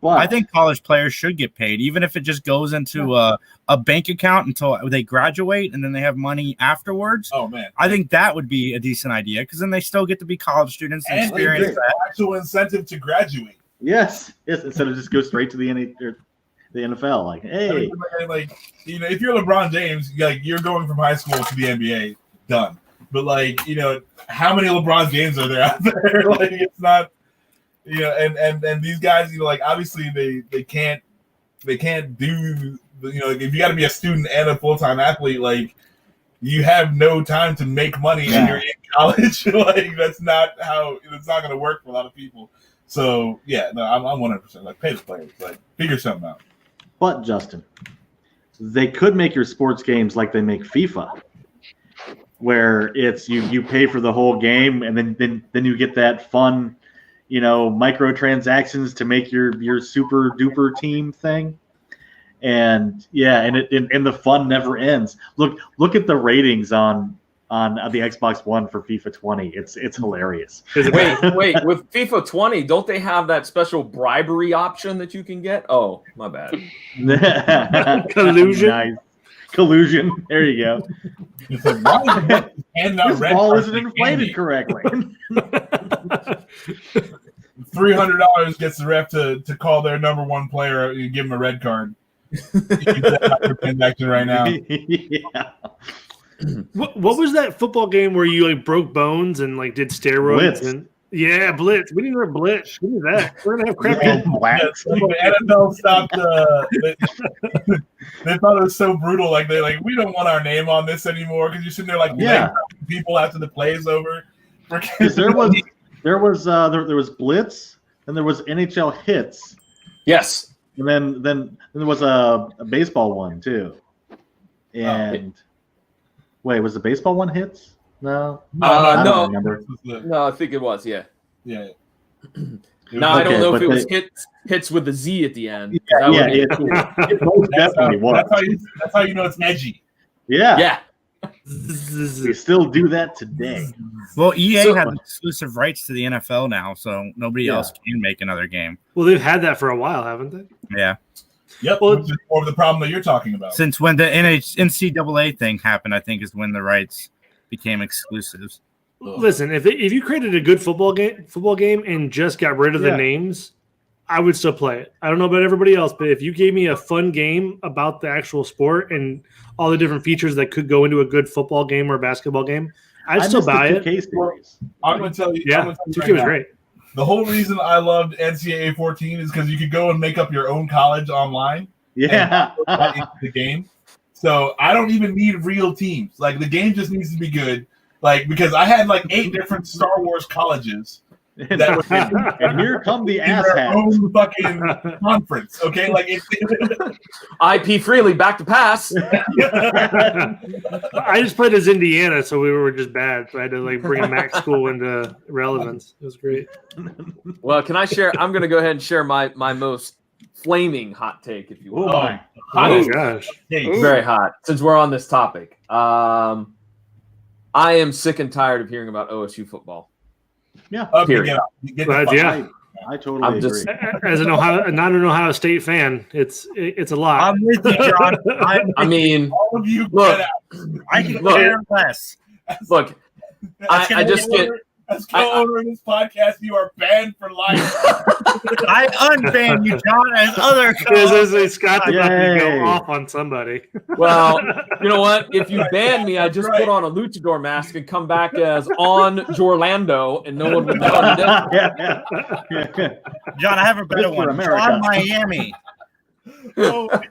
But I think college players should get paid, even if it just goes into a bank account until they graduate and then they have money afterwards. Oh, man. I think that would be a decent idea because then they still get to be college students and experience that. Actual incentive to graduate. Yes, instead of just go straight to the NFL. Like, hey. Like, if you're LeBron James, you're going from high school to the NBA, done. But, how many LeBron James are there out there? Like, it's not, and these guys, obviously they can't do, if you got to be a student and a full-time athlete, like, you have no time to make money and you're in college. Like, that's not going to work for a lot of people. So, I'm 100%. Like, pay the players. Like, figure something out. But, Justin, they could make your sports games like they make FIFA. Where it's you pay for the whole game and then you get that fun, microtransactions to make your super duper team thing, and the fun never ends. Look at the ratings on the Xbox One for FIFA 20. It's hilarious. Wait, with FIFA 20, don't they have that special bribery option that you can get? Oh, my bad. Collusion. Nice. Collusion. There you go. This ball isn't inflated correctly. $300 gets the ref to call their number one player. You give him a red card. Transaction right now. Yeah. What was that football game where you broke bones and did steroids? Blitz. Yeah, Blitz. We need more Blitz. We need that. We're gonna have crappy. The NFL stopped. They thought it was so brutal. Like we don't want our name on this anymore because you're sitting there people after the play is over. There was Blitz and there was NHL Hits. Yes, and then there was a baseball one too. And wait, was the baseball one Hits? No. No, I think it was. Yeah. Yeah. Now I don't know if it was hits with the Z at the end. It definitely was. That's how you know it's edgy. Yeah. Yeah. We still do that today. Well, EA has exclusive rights to the NFL now, so nobody else can make another game. Well, they've had that for a while, haven't they? Yeah. Yep. Well, which is more of the problem that you're talking about. Since when the NCAA thing happened, I think is when the rights became exclusives. Listen, if you created a good football game and just got rid of the names, I would still play it. I don't know about everybody else, but if you gave me a fun game about the actual sport and all the different features that could go into a good football game or basketball game, I'd still buy it. I'm going to tell you. Yeah, 2K was great. The whole reason I loved NCAA 14 is because you could go and make up your own college online. Yeah. And into the game. So I don't even need real teams. Like the game just needs to be good. Like because I had 8 different Star Wars colleges And here come the ass their hats. own fucking conference. Okay, like it's IP Freely back to pass. I just played as Indiana, so we were just bad. So I had to like bring a MAC school into relevance. It was great. Well, can I share? I'm going to go ahead and share my most flaming hot take, if you will. Oh my! Oh gosh, Very hot. Since we're on this topic, I am sick and tired of hearing about OSU football. Yeah. Period. Get But the yeah, I totally I'm agree. just- as an Ohio State fan, it's a lot. I'm with you, John. I mean, all of you look, get out. I can Look. care less. look. I just get. As co-owner of this podcast, you are banned for life. I unban you, John, as other Scott's about to Yay. go off on somebody. Well, you know what? If you ban me, I just Right. put on a luchador mask and come back as on Jorlando, and no one would know any different. Yeah. John, I have a better Mr. one. America. John Miami. Oh my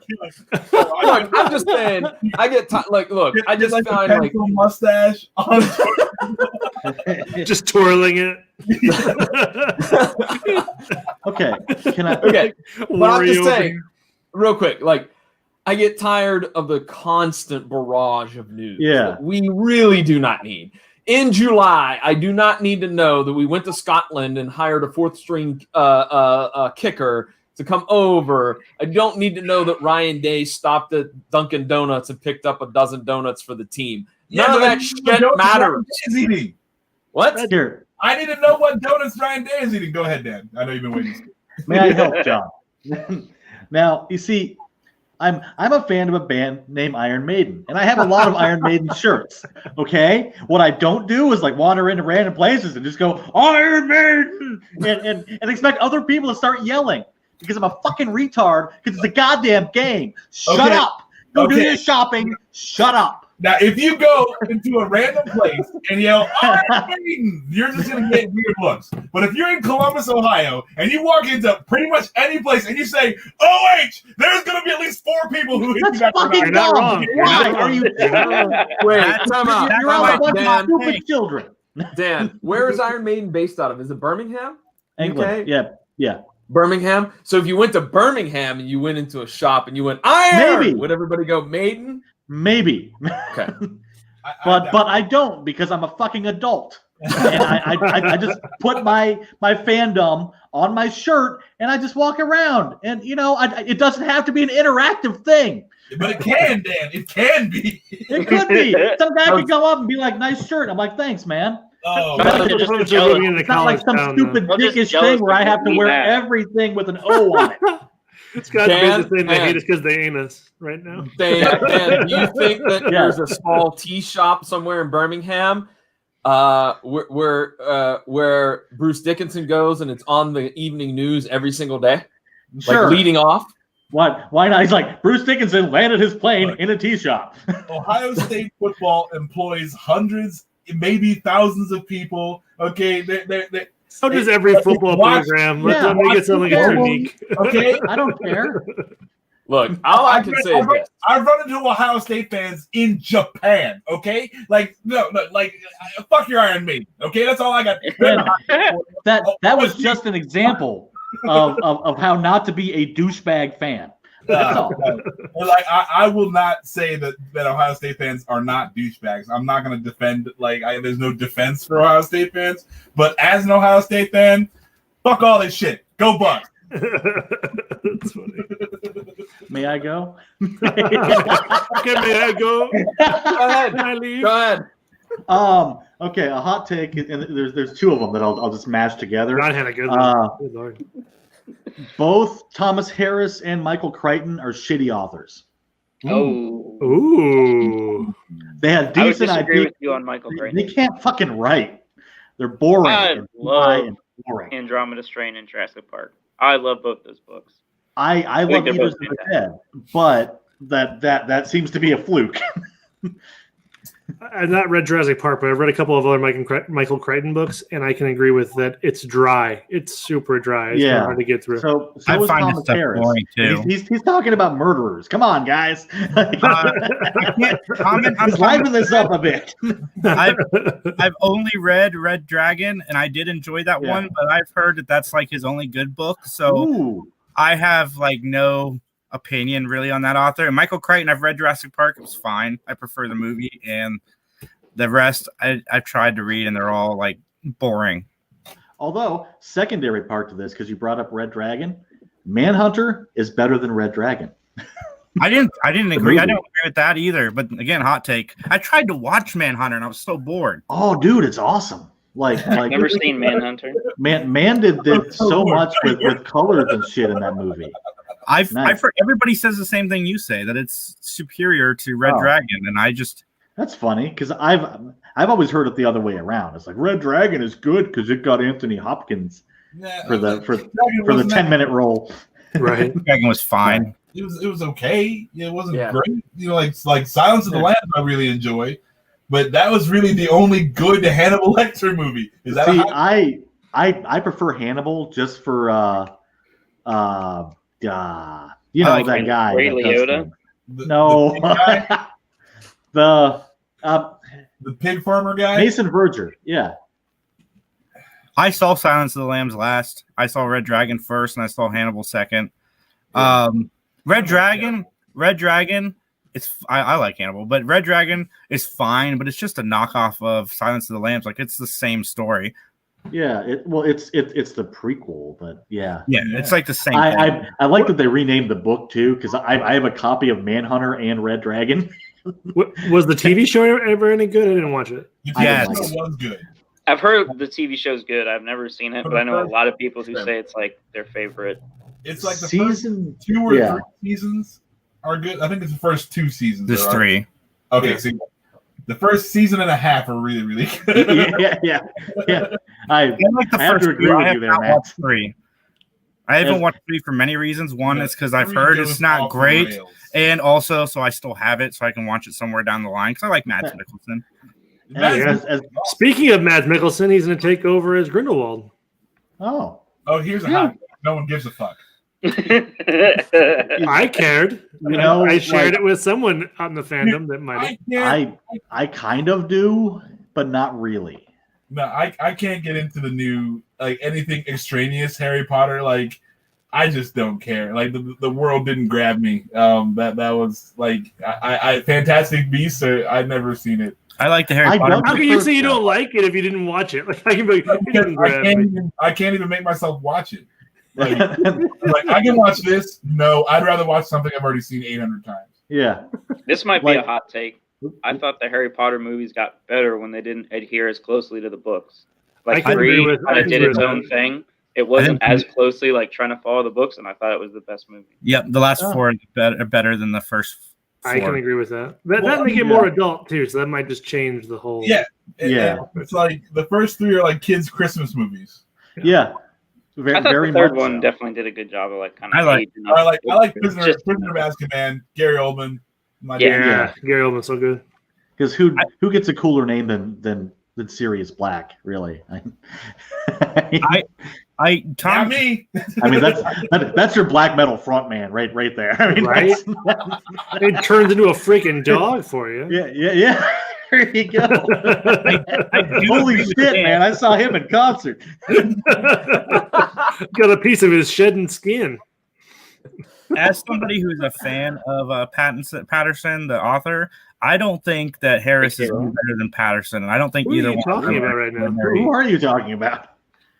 God. Look, I'm just saying. I get look. I just like find a like pencil mustache on Just twirling it. Okay. Can I? okay. But I'm just Wario saying, real quick, like I get tired of the constant barrage of news. Yeah. that we really do not need. In July, I do not need to know that we went to Scotland and hired a fourth string kicker to come over. I don't need to know that Ryan Day stopped at Dunkin' Donuts and picked up a dozen donuts for the team. None of that shit matters. Is eating. What? Here, I need to know what donuts Ryan Day is eating. Go ahead, Dan. I know you've been waiting. may I help, John? Now, you see, I'm a fan of a band named Iron Maiden, and I have a lot of Iron Maiden shirts. Okay, what I don't do is like wander into random places and just go Iron Maiden and expect other people to start yelling because I'm a fucking retard because it's a goddamn game. Shut Okay. up. Go do Okay. your shopping. Shut up. Now, if you go into a random place and yell Iron Maiden, you're just gonna get weird looks. But if you're in Columbus, Ohio, and you walk into pretty much any place and you say OH, there's gonna be at least 4 people who hit That's you back fucking You're not dumb. wrong. Why are you? Wait, That's time out. You're all a bunch of Dan, stupid children. Dan, where is Iron Maiden based out of? Is it Birmingham? England. UK? Yeah. Birmingham. So if you went to Birmingham and you went into a shop and you went Iron, Maybe. would everybody go Maiden? Maybe. Okay. But I don't because I'm a fucking adult. And I just put my fandom on my shirt and I just walk around. And you know, it doesn't have to be an interactive thing. But it can, Dan. It can be. It could be. Some guy could come up and be like, "Nice shirt." I'm like, "Thanks, man." Oh, They're just Just jealous. living in the It's not like college some town, stupid They're just dickish jealous thing where I of have to me, wear Matt. everything with an O on it. It's got Dan, business saying they Dan. hate us because they ain't us right now. Dan, do you think that Yeah. there's a small tea shop somewhere in Birmingham where Bruce Dickinson goes and it's on the evening news every single day? Sure. Like leading off? What? Why not? He's like, Bruce Dickinson landed his plane in a tea shop. Ohio State football employs hundreds, maybe thousands of people. Okay, they So does every football Watch- program. Let's yeah, not make it sound like it's watch unique. okay. I don't care. Look, all I can say is this. I've run into Ohio State fans in Japan. Okay, like no, like fuck your Iron Maiden. Okay, that's all I got. That was just an example of how not to be a douchebag fan. That's all. Like I will not say that Ohio State fans are not douchebags. I'm not going to defend there's no defense for Ohio State fans. But as an Ohio State fan, fuck all this shit. Go Bucks. That's funny. May I go? Okay, may I go? Go ahead. Can I leave? Go ahead. Okay, a hot take, and there's 2 of them that I'll just mash together. John had a good one. Good Lord. Both Thomas Harris and Michael Crichton are shitty authors. Oh, Ooh. They have I would decent disagree ideas. with you on Michael They Crichton. can't fucking write. They're boring. I and dry love and boring. Andromeda Strain and Jurassic Park. I love both those books. I think love they're Eaters both of the Dead, but that seems to be a fluke. I've not read Jurassic Park, but I've read a couple of other Michael Crichton books, and I can agree with that. It's dry. It's super dry. It's hard to get through. So I is find Thomas this stuff Harris. boring too. He's talking about murderers. Come on, guys. I can't comment on Let's liven this up a bit. I've only read Red Dragon, and I did enjoy that one, but I've heard that that's like his only good book. So I have like no opinion really on that author. And Michael Crichton, I've read Jurassic Park. It was fine. I prefer the movie, and the rest I've tried to read, and they're all like boring. Although, secondary part to this, because you brought up Red Dragon, Manhunter is better than Red Dragon. I didn't agree. I don't agree with that either. But again, hot take. I tried to watch Manhunter, and I was so bored. Oh, dude, it's awesome. Like never seen Manhunter. Man did so much with colors and shit in that movie. I've heard everybody says the same thing you say, that it's superior to Red Dragon, and I just that's funny because I've always heard it the other way around. It's like Red Dragon is good because it got Anthony Hopkins for the 10-minute role. Right, Dragon was fine. It was okay. It wasn't great. You know, like Silence of the Lambs, I really enjoy, but that was really the only good Hannibal Lecter movie. Is that? See, I prefer Hannibal just for you know like that guy. Ray Liotta. No, the pig farmer guy, Mason Verger. Yeah, I saw Silence of the Lambs last. I saw Red Dragon first, and I saw Hannibal second. Red Dragon. I like Hannibal, but Red Dragon is fine. But it's just a knockoff of Silence of the Lambs. Like it's the same story. Yeah, it's the prequel, but yeah, it's like the same. I like that they renamed the book too because I have a copy of Manhunter and Red Dragon. Was the TV show ever any good? I didn't watch it. Yeah, it was good. I've heard the TV show's good. I've never seen it, but I know a lot of people who say it's like their favorite. It's like the season first 2 or 3 seasons are good. I think it's the first 2 seasons. There's 3. Okay, so the first season and a half are really, really good. yeah. I like the first 3. I have not watched 3. I haven't watched 3 for many reasons. One is because I've heard it's not great, and also so I still have it so I can watch it somewhere down the line because I like Mads Mikkelsen. Speaking of Mads Mikkelsen, he's going to take over as Grindelwald. Oh, here's a hot. No one gives a fuck. I cared. You know, I shared it with someone on the fandom that might. I kind of do, but not really. No, I can't get into the new like anything extraneous Harry Potter. Like I just don't care. Like the world didn't grab me. That was like I Fantastic Beasts. I'd never seen it. I like the Harry Potter. How can you say you don't like it if you didn't watch it? Like I can't even make myself watch it. Like I can watch this. No, I'd rather watch something I've already seen 800 times. Yeah. This might be a hot take. I thought the Harry Potter movies got better when they didn't adhere as closely to the books. Like 3 kind of did its own thing. It wasn't as closely like trying to follow the books, and I thought it was the best movie. Yep, the last 4 are better than the first 4. I can agree with that. That make it more adult too, so that might just change the whole. Yeah. It's like the first 3 are like kids' Christmas movies. Yeah. I thought the third one definitely did a good job of like kind of. I like Prisoner of Azkaban, Gary Oldman. Gary Oldman's so good. Because who gets a cooler name than Sirius Black? Really? Not me. I mean that's your black metal front man right there. I mean, right? It turns into a freaking dog for you. Yeah. There you go. Holy shit, man! I saw him in concert. Got a piece of his shedding skin. As somebody who's a fan of Patterson, the author, I don't think that Harris is better than Patterson, and I don't think either one. Talking about right now? Who are you talking about?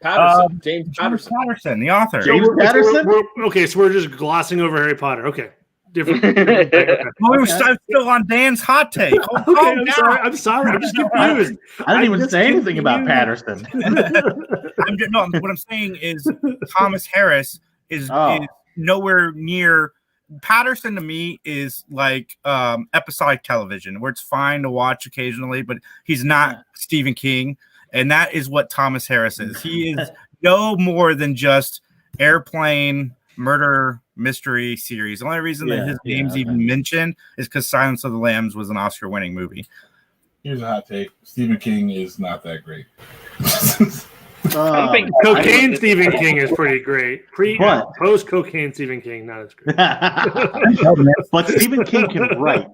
Patterson, James Patterson, the author. James Patterson. Okay, so we're just glossing over Harry Potter. Okay. Different. We're still on Dan's hot take. I'm sorry. I'm just confused. I didn't even say anything about Patterson. What I'm saying is Thomas Harris is nowhere near. Patterson to me is like episodic television, where it's fine to watch occasionally, but he's not Stephen King, and that is what Thomas Harris is. He is no more than just Airplane, murder mystery series. The only reason that his name's even mentioned is because Silence of the Lambs was an Oscar-winning movie. Here's a hot take: Stephen King is not that great. I don't think Cocaine Stephen King is pretty great. Post cocaine Stephen King, not as great. But Stephen King can write.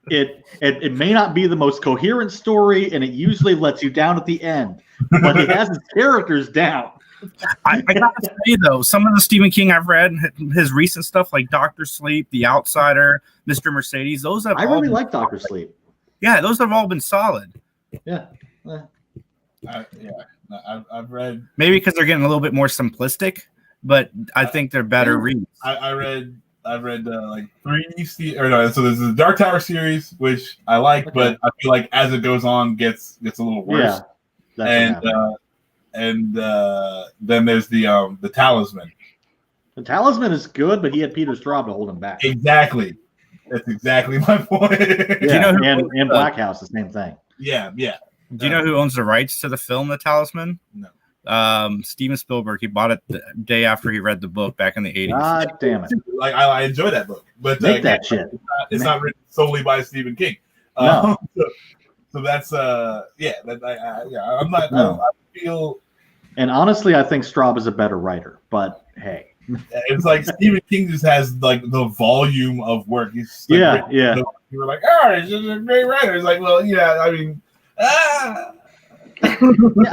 It may not be the most coherent story, and it usually lets you down at the end. But he has his characters down. I gotta say though, some of the Stephen King I've read, his recent stuff like Doctor Sleep, The Outsider, Mr. Mercedes, those have I really like Doctor Sleep. Yeah, those have all been solid. Yeah. I've read maybe because they're getting a little bit more simplistic, but I think they're better reads. I've read like 3 so there's the Dark Tower series, which I like, but I feel like as it goes on gets a little worse. Yeah, and then there's the Talisman. The Talisman is good, but he had Peter Straub to hold him back. Exactly. That's exactly my point. Yeah, and Black House, the same thing. Yeah. Do you know who owns the rights to the film The Talisman? No. Steven Spielberg. He bought it the day after he read the book back in the 80s. God damn it. Like I enjoy that book, but Make that shit. It's not written solely by Stephen King. No. So that's I'm not. No. I feel. And honestly, I think Straub is a better writer. But hey, it's like Stephen King just has like the volume of work. He's like, yeah. You were like, oh, he's just a great writer. It's like, well, yeah. I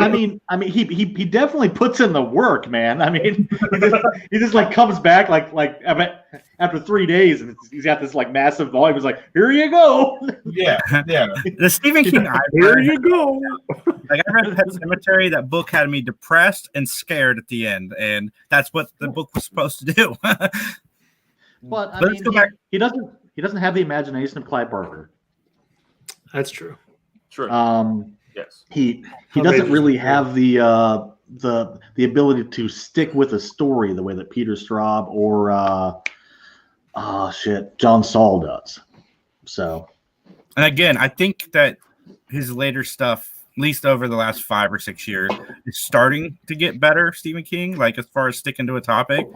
mean, I mean, he definitely puts in the work, man. I mean, he just like comes back like after 3 days, and he's got this like massive volume. He's like, here you go. Yeah. The Stephen King. Here you go. Like I read Pet Sematary. That book had me depressed and scared at the end, and that's what the book was supposed to do. But I mean, he doesn't have the imagination of Clive Barker. That's true. True. Yes. He doesn't really have the ability to stick with a story the way that Peter Straub or John Saul does. So, and again, I think that his later stuff, at least over the last 5 or 6 years, is starting to get better. Stephen King, like as far as sticking to a topic.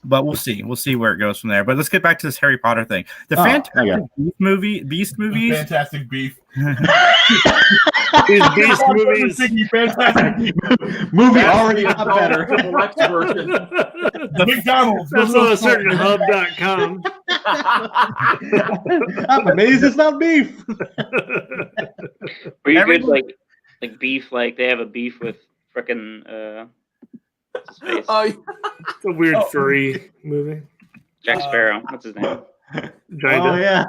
But we'll see. We'll see where it goes from there. But let's get back to this Harry Potter thing. The Fantastic Beast movies. Fantastic Beef. These Beast movies. Fantastic movie already got better. The McDonald's. That's on a certain hub.com. I'm amazed it's not beef. Are you good like beef? Like they have a beef with frickin' It's a weird furry movie. Jack Sparrow. What's his name? Oh yeah.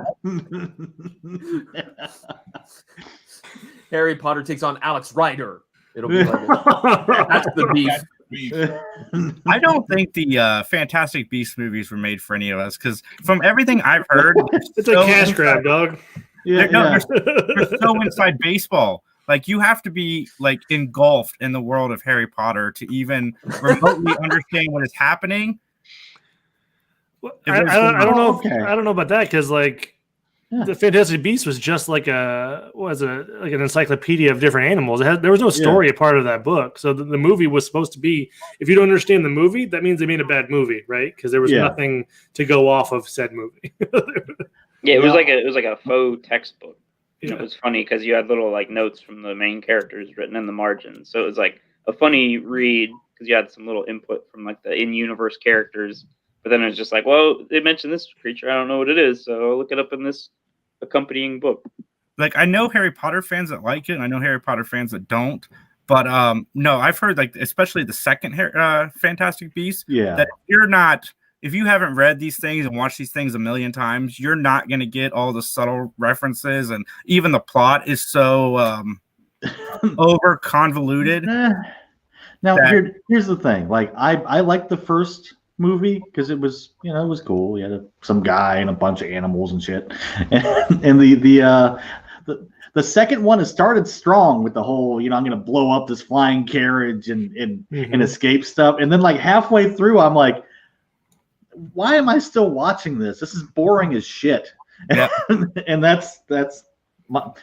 Harry Potter takes on Alex Rider. It'll be like that's the beef. I don't think the Fantastic Beasts movies were made for any of us because from everything I've heard, it's a cash grab, dog. They're so inside baseball. Like you have to be like engulfed in the world of Harry Potter to even remotely understand what is happening. I don't know. I don't know about that because like the Fantastic Beasts was just like an encyclopedia of different animals. There was no story a part of that book. So the movie was supposed to be. If you don't understand the movie, that means they made a bad movie, right? Because there was nothing to go off of said movie. Yeah, it was like a faux textbook. It was funny because you had little like notes from the main characters written in the margins. So it was like a funny read because you had some little input from like the in-universe characters. But then it was just like, well, they mentioned this creature. I don't know what it is. So I'll look it up in this accompanying book. Like I know Harry Potter fans that like it. And I know Harry Potter fans that don't. But no, I've heard like especially the second Fantastic Beasts. Yeah. That if you haven't read these things and watched these things a million times, you're not going to get all the subtle references, and even the plot is so over convoluted. Now, here's the thing: like, I liked the first movie because it was it was cool. You had some guy and a bunch of animals and shit, and the second one has started strong with the whole I'm going to blow up this flying carriage and escape stuff, and then like halfway through, I'm like, why am I still watching this? This is boring as shit. Yeah. And that's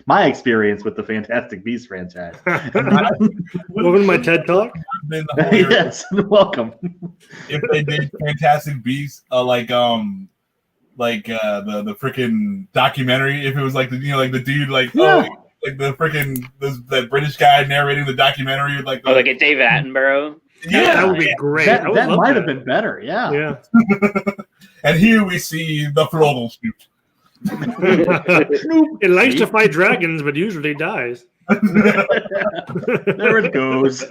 my experience with the Fantastic Beasts franchise. Welcome to my TED Talk. Yes, welcome. If they did Fantastic Beasts, like the freaking documentary, if it was like the the dude like like the freaking that British guy narrating the documentary, like like a Dave Attenborough. Yeah, that would be great. That might have been better. Yeah. Yeah. And here we see the throttle shoot. It likes to fight dragons, but usually dies. There it goes.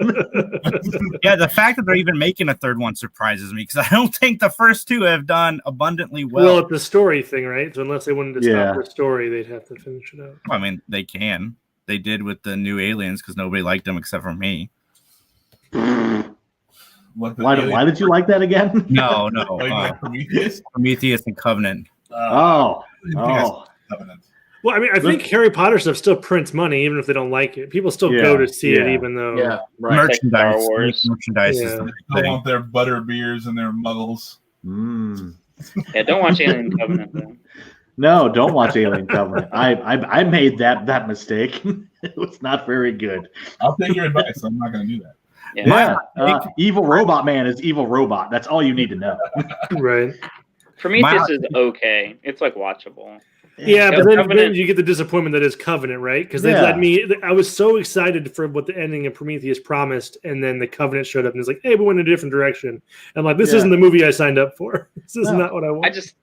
Yeah, the fact that they're even making a third one surprises me because I don't think the first two have done abundantly well. Well, it's the story thing, right? So unless they wanted to stop the story, they'd have to finish it out. I mean, they can. They did with the new aliens because nobody liked them except for me. Why did you like that again? No. Like Prometheus? Prometheus and Covenant. Oh. Covenant. Well, I mean, I think Harry Potter stuff still prints money, even if they don't like it. People still go to see it, even though merchandise. Star Wars. Merchandise is They the still thing. want their butter beers and their muggles. Yeah, don't watch Alien Covenant then. No, don't watch Alien Covenant. I made that mistake. It was not very good. I'll take your advice. I'm not going to do that. Yeah. Evil Robot Man is evil robot. That's all you need to know. Right. Prometheus is okay. It's like watchable. Yeah, but then you get the disappointment that is Covenant, right? Because they led me. I was so excited for what the ending of Prometheus promised, and then the Covenant showed up and it's like, "Hey, we went in a different direction." I'm like, "This isn't the movie I signed up for. This is not what I want."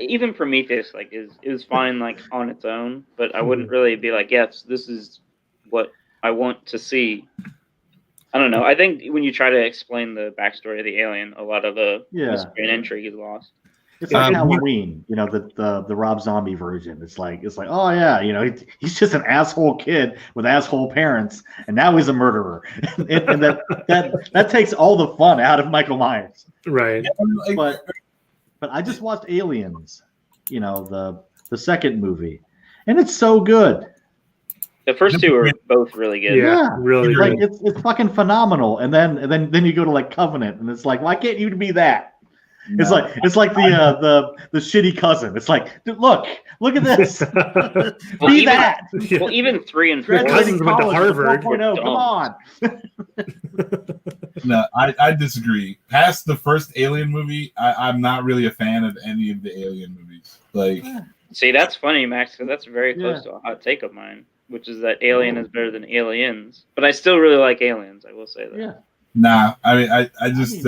Even Prometheus is fine like on its own, but I wouldn't really be like, "Yes, this is what I want to see." I don't know. I think when you try to explain the backstory of the alien, a lot of the mystery and intrigue is lost. It's like Halloween, the Rob Zombie version. It's like, oh yeah, he's just an asshole kid with asshole parents, and now he's a murderer, and that takes all the fun out of Michael Myers. Right. But I just watched Aliens, the second movie, and it's so good. The first two are both really good. Yeah, really like good. it's fucking phenomenal. And then you go to like Covenant, and it's like, why can't you be that? It's like the shitty cousin. It's like, dude, look at this. Be that. Well, even 3 and 4. Cousins went to Harvard. Come on. No, I disagree. Past the first Alien movie, I'm not really a fan of any of the Alien movies. Like, see, that's funny, Max, because that's very close to a hot take of mine, which is that Alien is better than Aliens. But I still really like Aliens. I will say that. Yeah. Nah, I mean, I just.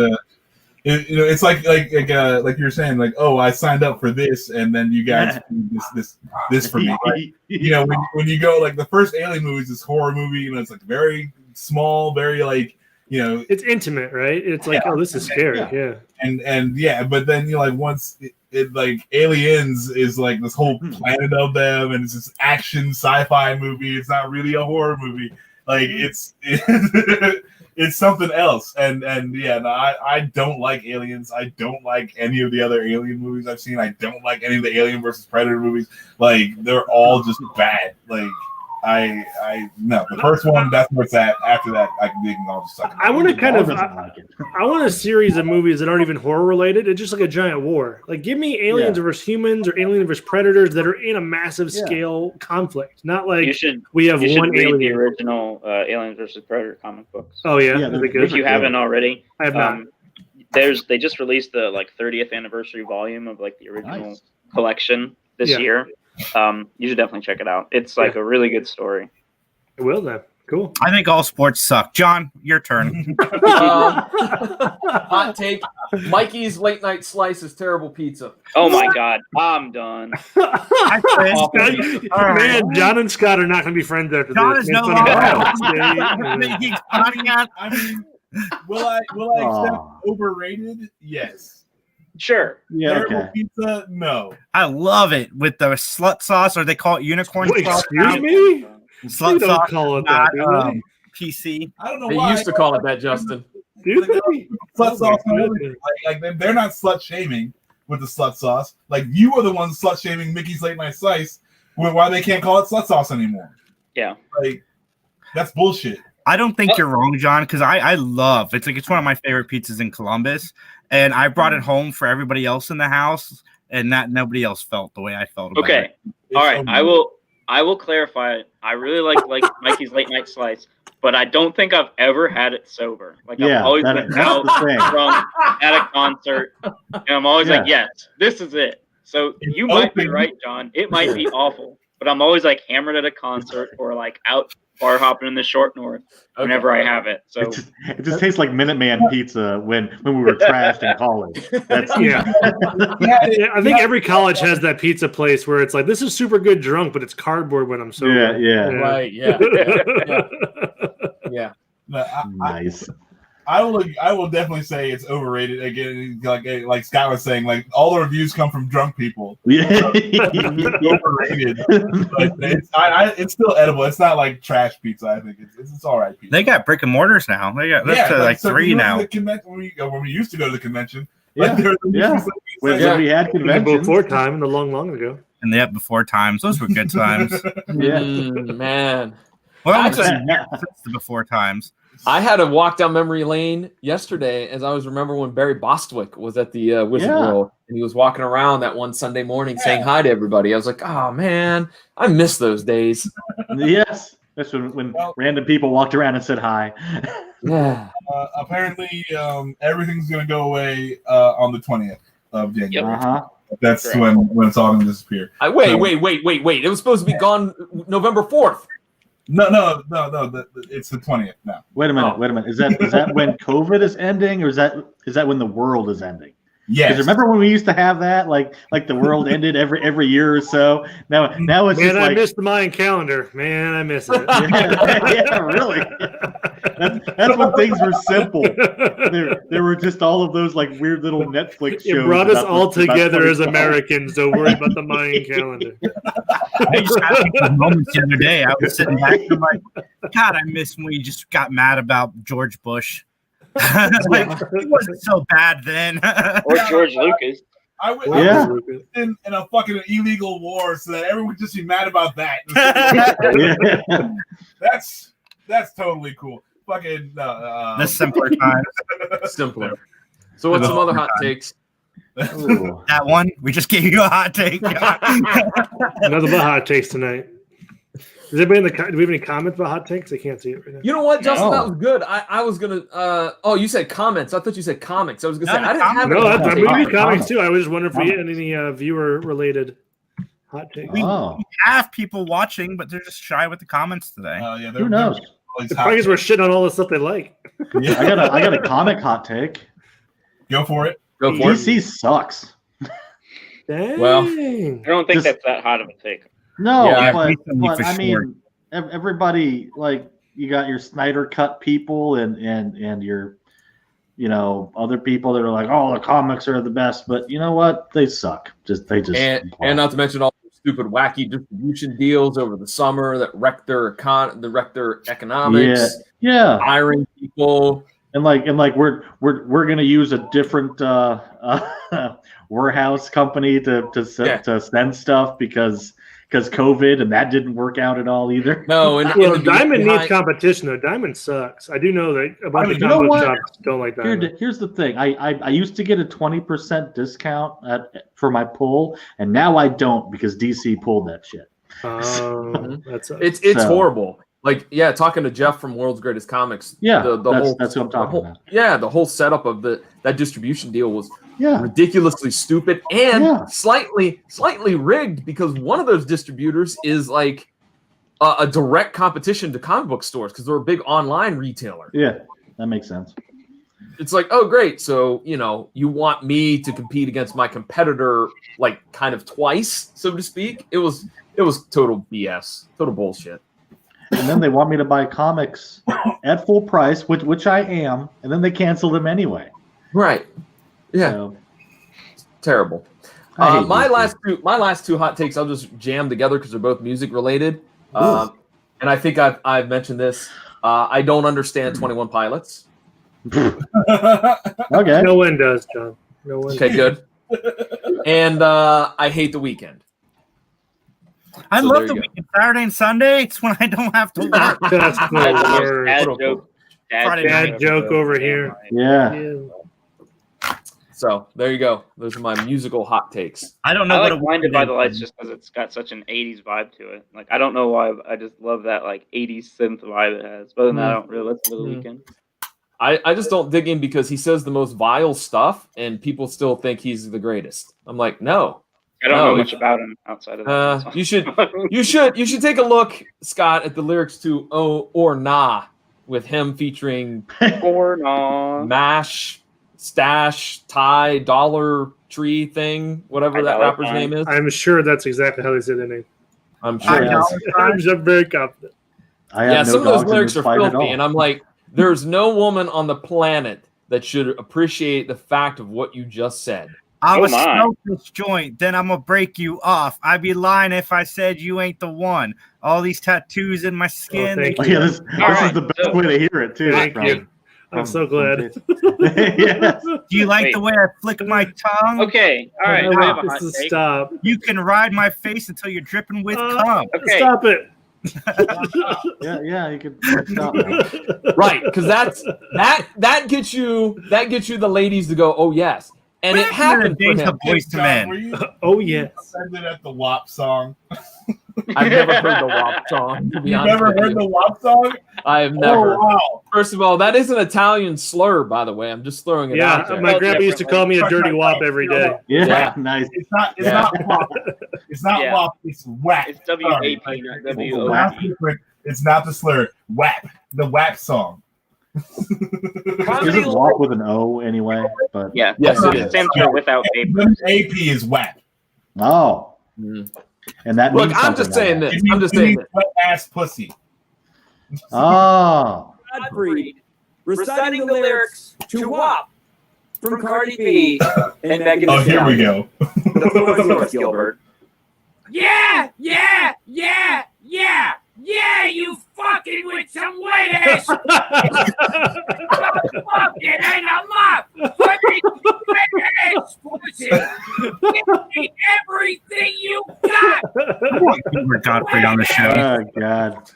It's like you were saying, like, oh, I signed up for this, and then you guys do this for me. Like, when you go, like, the first Alien movie is this horror movie, it's like very small, very like, it's intimate, right? It's like, oh, this is scary, and but then like once it like Aliens is like this whole planet of them, and it's this action sci-fi movie. It's not really a horror movie. Like it's something else, and I don't like Aliens. I don't like any of the other Alien movies I've seen. I don't like any of the Alien versus Predator movies. Like, they're all just bad. Like, no, the first one, that's where it's at. After that, I can all just suck. I want I want a series of movies that aren't even horror related. It's just like a giant war. Like, give me aliens versus humans or aliens versus predators that are in a massive scale conflict. Not like we have one read alien. the original Aliens versus Predator comic books. Oh yeah, if you haven't already, I have not. They just released the 30th anniversary volume of like the original collection this year. You should definitely check it out. It's like a really good story. I will then. Cool. I think all sports suck. John, your turn. Hot take. Mikey's late night slice is terrible pizza. Oh my God. I'm done. Man, John and Scott are not going to be friends after John this. is no longer. I mean, will I accept overrated? Yes. Sure. Yeah. Terrible pizza? No. I love it with the slut sauce, or they call it unicorn sauce. Excuse me? Slut don't sauce, call it not that, PC. I don't know They why. used to call it that, Justin. Do they? Slut sauce. Like they're not slut shaming with the slut sauce. Like, you are the ones slut shaming Mickey's Late Night Slice with why they can't call it slut sauce anymore. Yeah. Like, that's bullshit. I don't think you're wrong, John, because I love it's one of my favorite pizzas in Columbus, and I brought it home for everybody else in the house, and nobody else felt the way I felt about it. All right. I will clarify it. I really like Mikey's Late Night Slice, but I don't think I've ever had it sober. Like, I've always been out drunk at a concert, and I'm always like, yes, this is it. So you might be right, John. It might be awful. but I'm always like hammered at a concert or like out bar hopping in the short north whenever I have it. So it just tastes like Minuteman pizza when we were trashed in college. That's Yeah, I think every college has that pizza place where it's like, this is super good drunk, but it's cardboard when I'm sober. Yeah. Right. Yeah. Yeah. Nice. I will definitely say it's overrated. Again, like Scott was saying, like all the reviews come from drunk people. Yeah. Overrated. But it's still edible. It's not like trash pizza. I think it's all right pizza. They got brick and mortars now. They got like so 3 now. When we used to go to the convention, Yeah. When we had conventions Before time, the long ago. And they had before times. Those were good times. Man. Well, I it's just- the before times. I had a walk down memory lane yesterday as I was remember when Barry Bostwick was at the Wizard World and he was walking around that one Sunday morning saying hi to everybody. I was like, oh man, I miss those days. Yes. That's when random people walked around and said hi. Yeah. Apparently, everything's going to go away on the 20th of January. Uh-huh. That's Correct. when it's all going to disappear. Wait. It was supposed to be gone November 4th. No. It's the 20th now. Wait a minute. Is that when COVID is ending, or is that when the world is ending? Yes. Because remember when we used to have that, like the world ended every year or so. Now it's Man, just I like miss the Mayan calendar. Man, I miss it. yeah, really. That's when things were simple. There were just all of those like weird little Netflix shows. It brought us about- all about together as 25. Americans. Don't worry about the Mayan calendar. I just had these moments the other day. I was sitting back and I'm like, God, I miss when we just got mad about George Bush. Like, he wasn't so bad then. or George Lucas. I was in a fucking illegal war, so that everyone would just be mad about that. Yeah. That's totally cool. Fucking The simpler times. Simpler. So what's some other hot takes? Ooh. That one, we just gave you a hot take. Another but hot takes tonight. Does anybody do we have any comments about hot takes? I can't see it right now. You know what, Justin? That was good. I was gonna. You said comments. I thought you said comics. I was gonna say I didn't have. No, any hot I'm takes. reading comics too. I was just wondering if we had any viewer related hot takes. We have people watching, but they're just shy with the comments today. Who knows? The point is we're shitting on all the stuff they like. Yeah. I got a comic hot take. Go for it. Go for it. DC sucks. Dang. Well, I don't think that's that hot of a take. No, Yeah, but for I sure. mean, everybody, like, you got your Snyder cut people and your, other people that are like, oh, the comics are the best, but you know what? They suck. And not to mention all the stupid wacky distribution deals over the summer that wrecked their economics. Yeah. Hiring people. And we're gonna use a different warehouse company to send stuff because COVID, and that didn't work out at all either. No, Diamond needs competition though. Diamond sucks. I do know that a bunch of you know comic what? shops don't like Diamond. Here's the thing. I used to get a 20% discount for my pull, and now I don't because DC pulled that shit. That's it's horrible. Like, talking to Jeff from World's Greatest Comics. Yeah, that's what I'm talking about. Yeah, the whole setup of that distribution deal was ridiculously stupid and slightly rigged because one of those distributors is like a direct competition to comic book stores because they're a big online retailer. Yeah, that makes sense. It's like, oh, great. So, you want me to compete against my competitor like kind of twice, so to speak. It was total BS, total bullshit. And then they want me to buy comics at full price, which I am, and then they cancel them anyway. Right. Yeah. So, terrible. My last two hot takes I'll just jam together because they're both music related. And I think I've mentioned this. I don't understand 21 Pilots. Okay. No one does, John. No one. Okay, good. And I hate The Weeknd. I So love there the you weekend, Saturday and Sunday. It's when I don't have to work. That's the worst. Dad joke over here. Yeah. So there you go. Those are my musical hot takes. I don't know I what like a Blinded weekend by is. the Lights just because it's got such an 80s vibe to it. Like, I don't know why, I just love that, like, 80s synth vibe it has. But other than that, I don't really listen to The Weeknd. I just don't dig in because he says the most vile stuff and people still think he's the greatest. I'm like, no. I don't know much about him outside of that. You should take a look, Scott, at the lyrics to "Oh or Nah" with him featuring Or Nah, Mash, Stash, Ty, Dollar Tree thing, whatever that rapper's name is. I'm sure that's exactly how they say their name. I'm sure. I'm very confident. Some of those lyrics are filthy, and I'm like, there's no woman on the planet that should appreciate the fact of what you just said. I was smoke this joint, then I'm gonna break you off. I'd be lying if I said you ain't the one. All these tattoos in my skin. This is the best way to hear it too. Thank you. I'm so glad. Yes. Do you like the way I flick my tongue? Okay, all right. I have a hot take. Stop. You can ride my face until you're dripping with cum. Okay. Stop it. Yeah, you could stop that. Right, because that gets you the ladies to go, oh yes. And it happened for him. Boys to men. Were you Oh yes. offended at the WAP song? I've never heard the WAP song. To be You honest never with heard you. the WAP song? I have never. Oh, wow. First of all, that is an Italian slur, by the way. I'm just throwing it out Yeah, there. my grandpa used to call me a dirty wop every day. Yeah, nice. It's not WAP. It's not Yeah. WAP. It's WAP. It's WAP, not WOP. WAP. It's not the slur. WAP. The WAP song. Isn't walk with an O anyway? But Yeah. Yes, it It is. stands for without paper. AP is WAP. oh, and that Look, means I'm just saying this. this. I'm just saying this. Wet ass pussy. Oh, Godfrey reciting the lyrics to WAP from Cardi B and Megan Thee Oh, here we Stallion. go. The floor is yours, Gilbert. Yeah, you fucking with some wet ass. Fucking and I'm up. Fucking wet ass pussy. Give me everything you got. We're Godfrey on the show. oh God.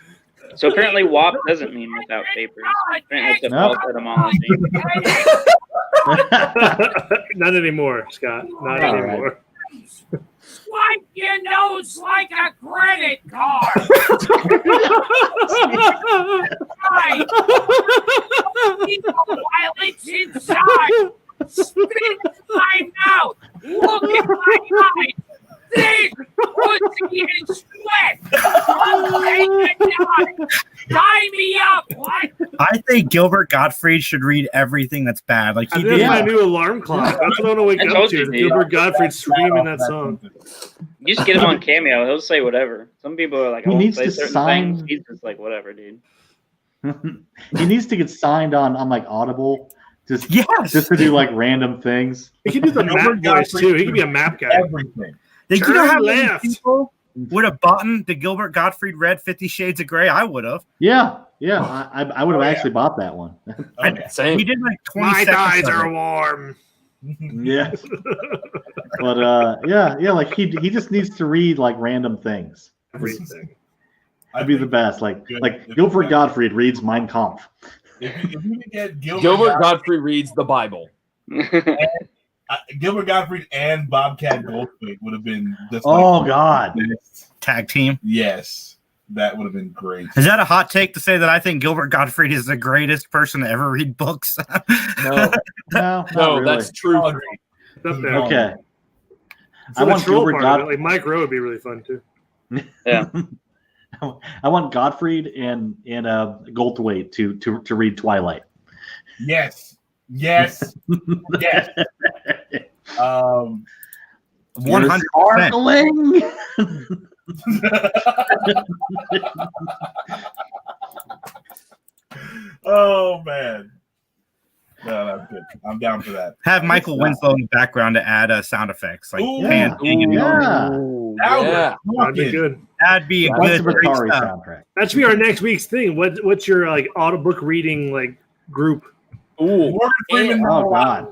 So apparently WAP doesn't mean without papers. Apparently it's a Nope. false etymology. Not anymore, Scott. Not All anymore. Swipe your nose like a credit card. Right. While it's inside, spit in my mouth. Look at my eyes. This pussy is sweat. I'll take a dime. Tie me up. What? I think Gilbert Gottfried should read everything that's bad. Like he That's did. my new alarm clock. That's what I want to wake I up told to. you, dude. Gilbert Gottfried screaming that song. You just get him on Cameo. He'll say whatever. Some people are like, I He won't needs say to certain sign- things. He's just like, whatever, dude. He needs to get signed on like Audible, just Yes. to do like random things. He can do the map voice too. He can be a map guy. Everything. Like, you know how Turn many left. people would have bought the Gilbert Gottfried read 50 Shades of Grey? I would have. Yeah. I would have actually bought that one. Okay. Same. He did like 20 My seconds thighs of are it. warm. Yeah. But yeah, like he just needs to read like random things. Everything. That'd be the best. Like Gilbert Gottfried reads Mein Kampf. If you can get Gilbert Gottfried reads the Bible. Gilbert Gottfried and Bobcat Goldthwait would have been just Oh God. Tag team. Yes, that would have been great. Is that a hot take to say that I think Gilbert Gottfried is the greatest person to ever read books? No, No, not no, really. that's true. Up there. Okay. So I the want troll Gilbert part of it, God. like Mike Rowe would be really fun too. Yeah. I want Gottfried and Goldthwait to read Twilight. Yes, yes, yes. 100%. Sparkling. Oh man, no, that's good. I'm down for that. Have Michael Winslow in the background to add sound effects. Like Ooh, pan- Yeah. Ooh, Now yeah. That'd be Fucking- good. That'd be a That's good the great Atari stuff. soundtrack. That should be our next week's thing. What's your like audiobook reading like group? Ooh. Morgan Freeman. Oh God.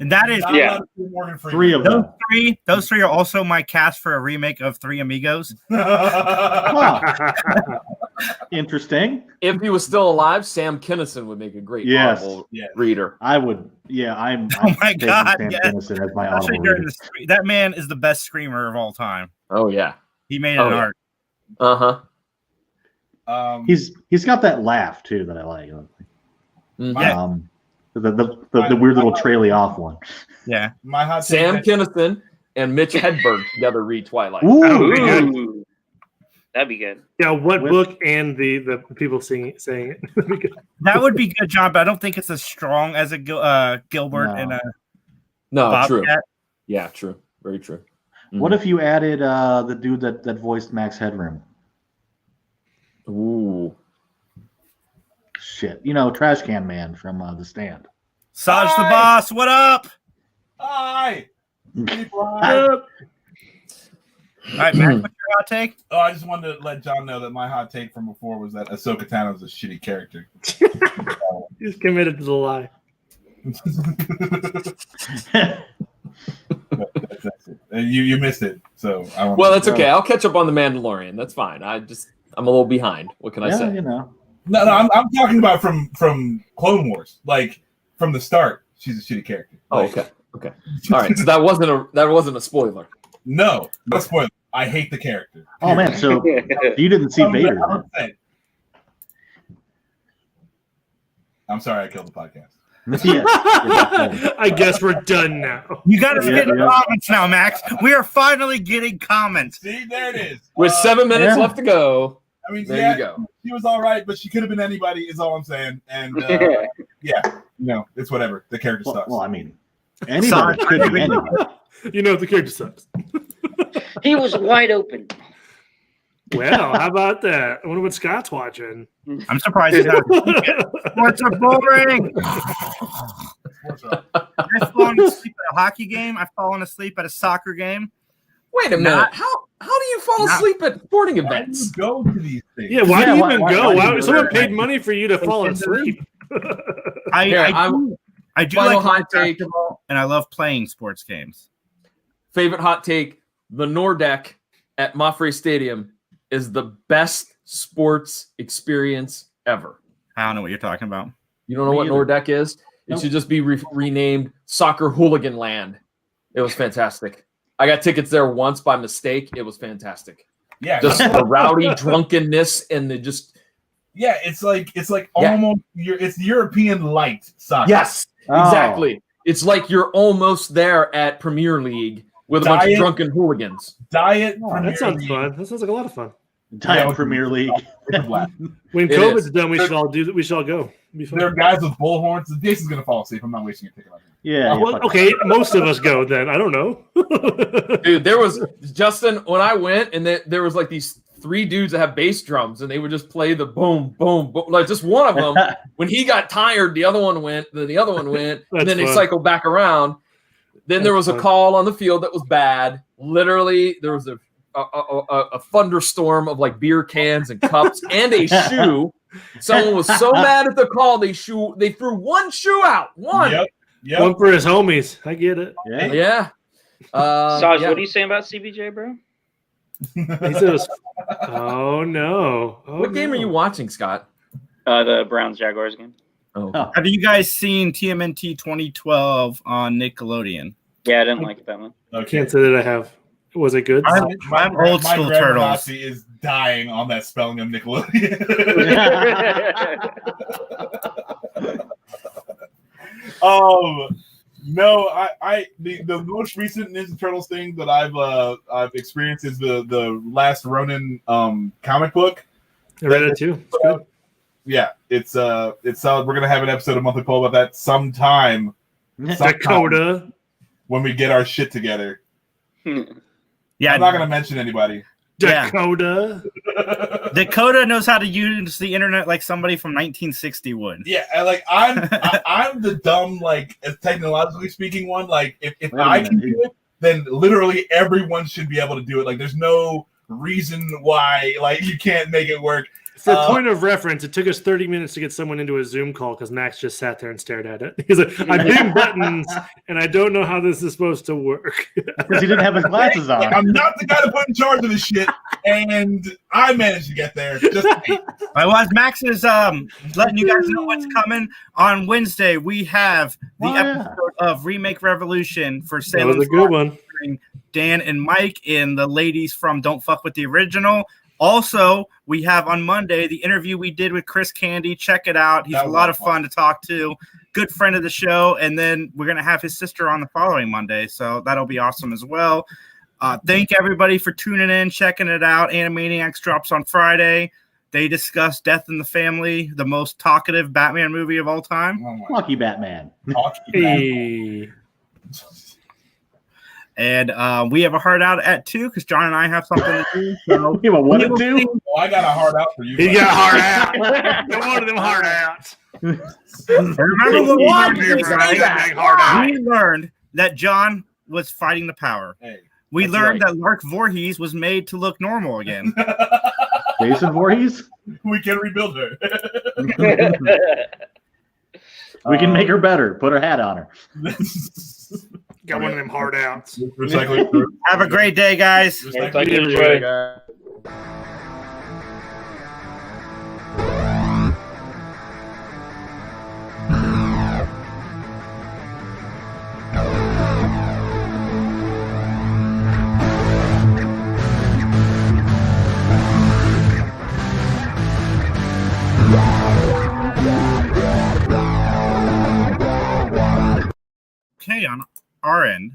And that is Not Yeah. allowed to do Morgan Freeman. Three of them. those three are also my cast for a remake of Three Amigos. Huh. Interesting. If he was still alive, Sam Kinison would make a great Yes. Audible Yes. reader. I would. Yeah, I'm Oh my taking God, Sam yes. Kinison as my Especially Audible during reader. that man is the best screamer of all time. Oh yeah. He made it Oh, an yeah. art. Uh-huh. He's got that laugh too that I like. Yeah. The weird little traily off one. Yeah. My hot Sam take. Kinison and Mitch Hedberg together read Twilight. Ooh. That'd be good. Yeah, what book and the people saying it? That would be good, John, but I don't think it's as strong as a Gilbert and a No, true. Bobcat. Yeah, true. Very true. What if you added the dude that voiced Max Headroom? Ooh. Shit. Trash Can Man from The Stand. Saj the Boss, what up? Hi. All right, Max, what's your hot take? Oh, I just wanted to let John know that my hot take from before was that Ahsoka Tano is a shitty character. He's committed to the lie. That's it. You missed it. So well, that's okay. I'll catch up on the Mandalorian. That's fine. I'm a little behind. What can I say? No, I'm talking about from Clone Wars. Like from the start, she's a shitty character. Oh, okay. All right. So that wasn't a spoiler. No, not a spoiler. I hate the character. Oh man, so you didn't see Vader. I'm sorry, I killed the podcast. I guess we're done now. You got to get in comments now, Max. We are finally getting comments. See, there it is. With 7 minutes left to go. I mean, there you go. She was all right, but she could have been anybody. Is all I'm saying. And it's whatever. The character sucks. Well, I mean, anybody could be anybody. The character sucks. He was wide open. Well, how about that? I wonder what Scott's watching. I'm surprised he's not. Sports are boring. I've fallen asleep at a hockey game. I've fallen asleep at a soccer game. Wait a minute. How do you fall asleep at sporting events? Go to these things. Yeah, why do you even go? Why someone paid money for you to fall asleep? I do Final like hot take. and I love playing sports games. Favorite hot take: the Nordeck at Mafre Stadium is the best sports experience ever. I don't know what you're talking about. You don't know what Nordeck is? It should just be renamed Soccer Hooligan Land. It was fantastic. I got tickets there once by mistake. It was fantastic. Yeah, just the rowdy drunkenness and the just. Yeah, it's like almost it's European light soccer. Yes, exactly. It's like you're almost there at Premier League with a bunch of drunken hooligans. That sounds fun. That sounds like a lot of fun. Premier League. When COVID's done, we should all do that. We should all go. There are guys with bullhorns. Jason's gonna fall asleep. I'm not wasting your ticket on him. Yeah. Well, okay, most of us go then. I don't know. Dude, there was Justin when I went, and there was like these 3 dudes that have bass drums, and they would just play the boom, boom, boom. Like just one of them. When he got tired, the other one went. Then the other one went, and then they cycled back around. Then there was a call on the field that was bad. Literally, there was a thunderstorm of like beer cans and cups and a shoe. Someone was so mad at the call they threw one shoe out. One. Yep. One for his homies. I get it. Yeah. Saj, what are you saying about CBJ, bro? He said it was, oh no. What game are you watching, Scott? The Browns-Jaguars game. Oh. Have you guys seen TMNT 2012 on Nickelodeon? Yeah, I didn't like it that much. I can't say that I have. Was it good? I'm old school turtles. Nazi is dying on that spelling of Nickelodeon. No, the most recent Ninja Turtles thing that I've experienced is the last Ronin comic book. I read it too. It's good. Yeah, it's solid. We're gonna have an episode of Monthly Poll about that sometime Dakota. when we get our shit together. Yeah, I'm not gonna mention anybody. Dakota. Dakota knows how to use the internet like somebody from 1960 would. Yeah, I'm the dumb, technologically speaking one. Like if I can do it, then literally everyone should be able to do it. Like there's no reason why you can't make it work. For point of reference, it took us 30 minutes to get someone into a Zoom call because Max just sat there and stared at it. He's like, I'm hitting buttons, and I don't know how this is supposed to work. Because he didn't have his glasses on. I'm not the guy to put in charge of this shit, and I managed to get there. As Max is letting you guys know what's coming, on Wednesday, we have the episode of Remake Revolution for Salem. That was a good one. Dan and Mike and the ladies from Don't Fuck With The Original. Also, we have on Monday the interview we did with Chris Candy. Check it out. He's a lot of fun to talk to. good friend of the show. And then we're going to have his sister on the following Monday. So that'll be awesome as well. Thank everybody for tuning in, checking it out. Animaniacs drops on Friday. They discuss Death in the Family, the most talkative Batman movie of all time. Lucky Batman. Hey. And we have a hard out at 2 because John and I have something to do. So You have a what to do? Oh, I got a hard out for you. He got a hard out. You're one of them hard outs. Remember what we learned that John was fighting the power. Hey, we that's learned right. that Lark Voorhees was made to look normal again. Jason Voorhees? we can rebuild her. We can make her better. Put her hat on her. Got one of them hard outs. Recycling. Have a great day, guys. Thank you, everybody. Okay, on our end,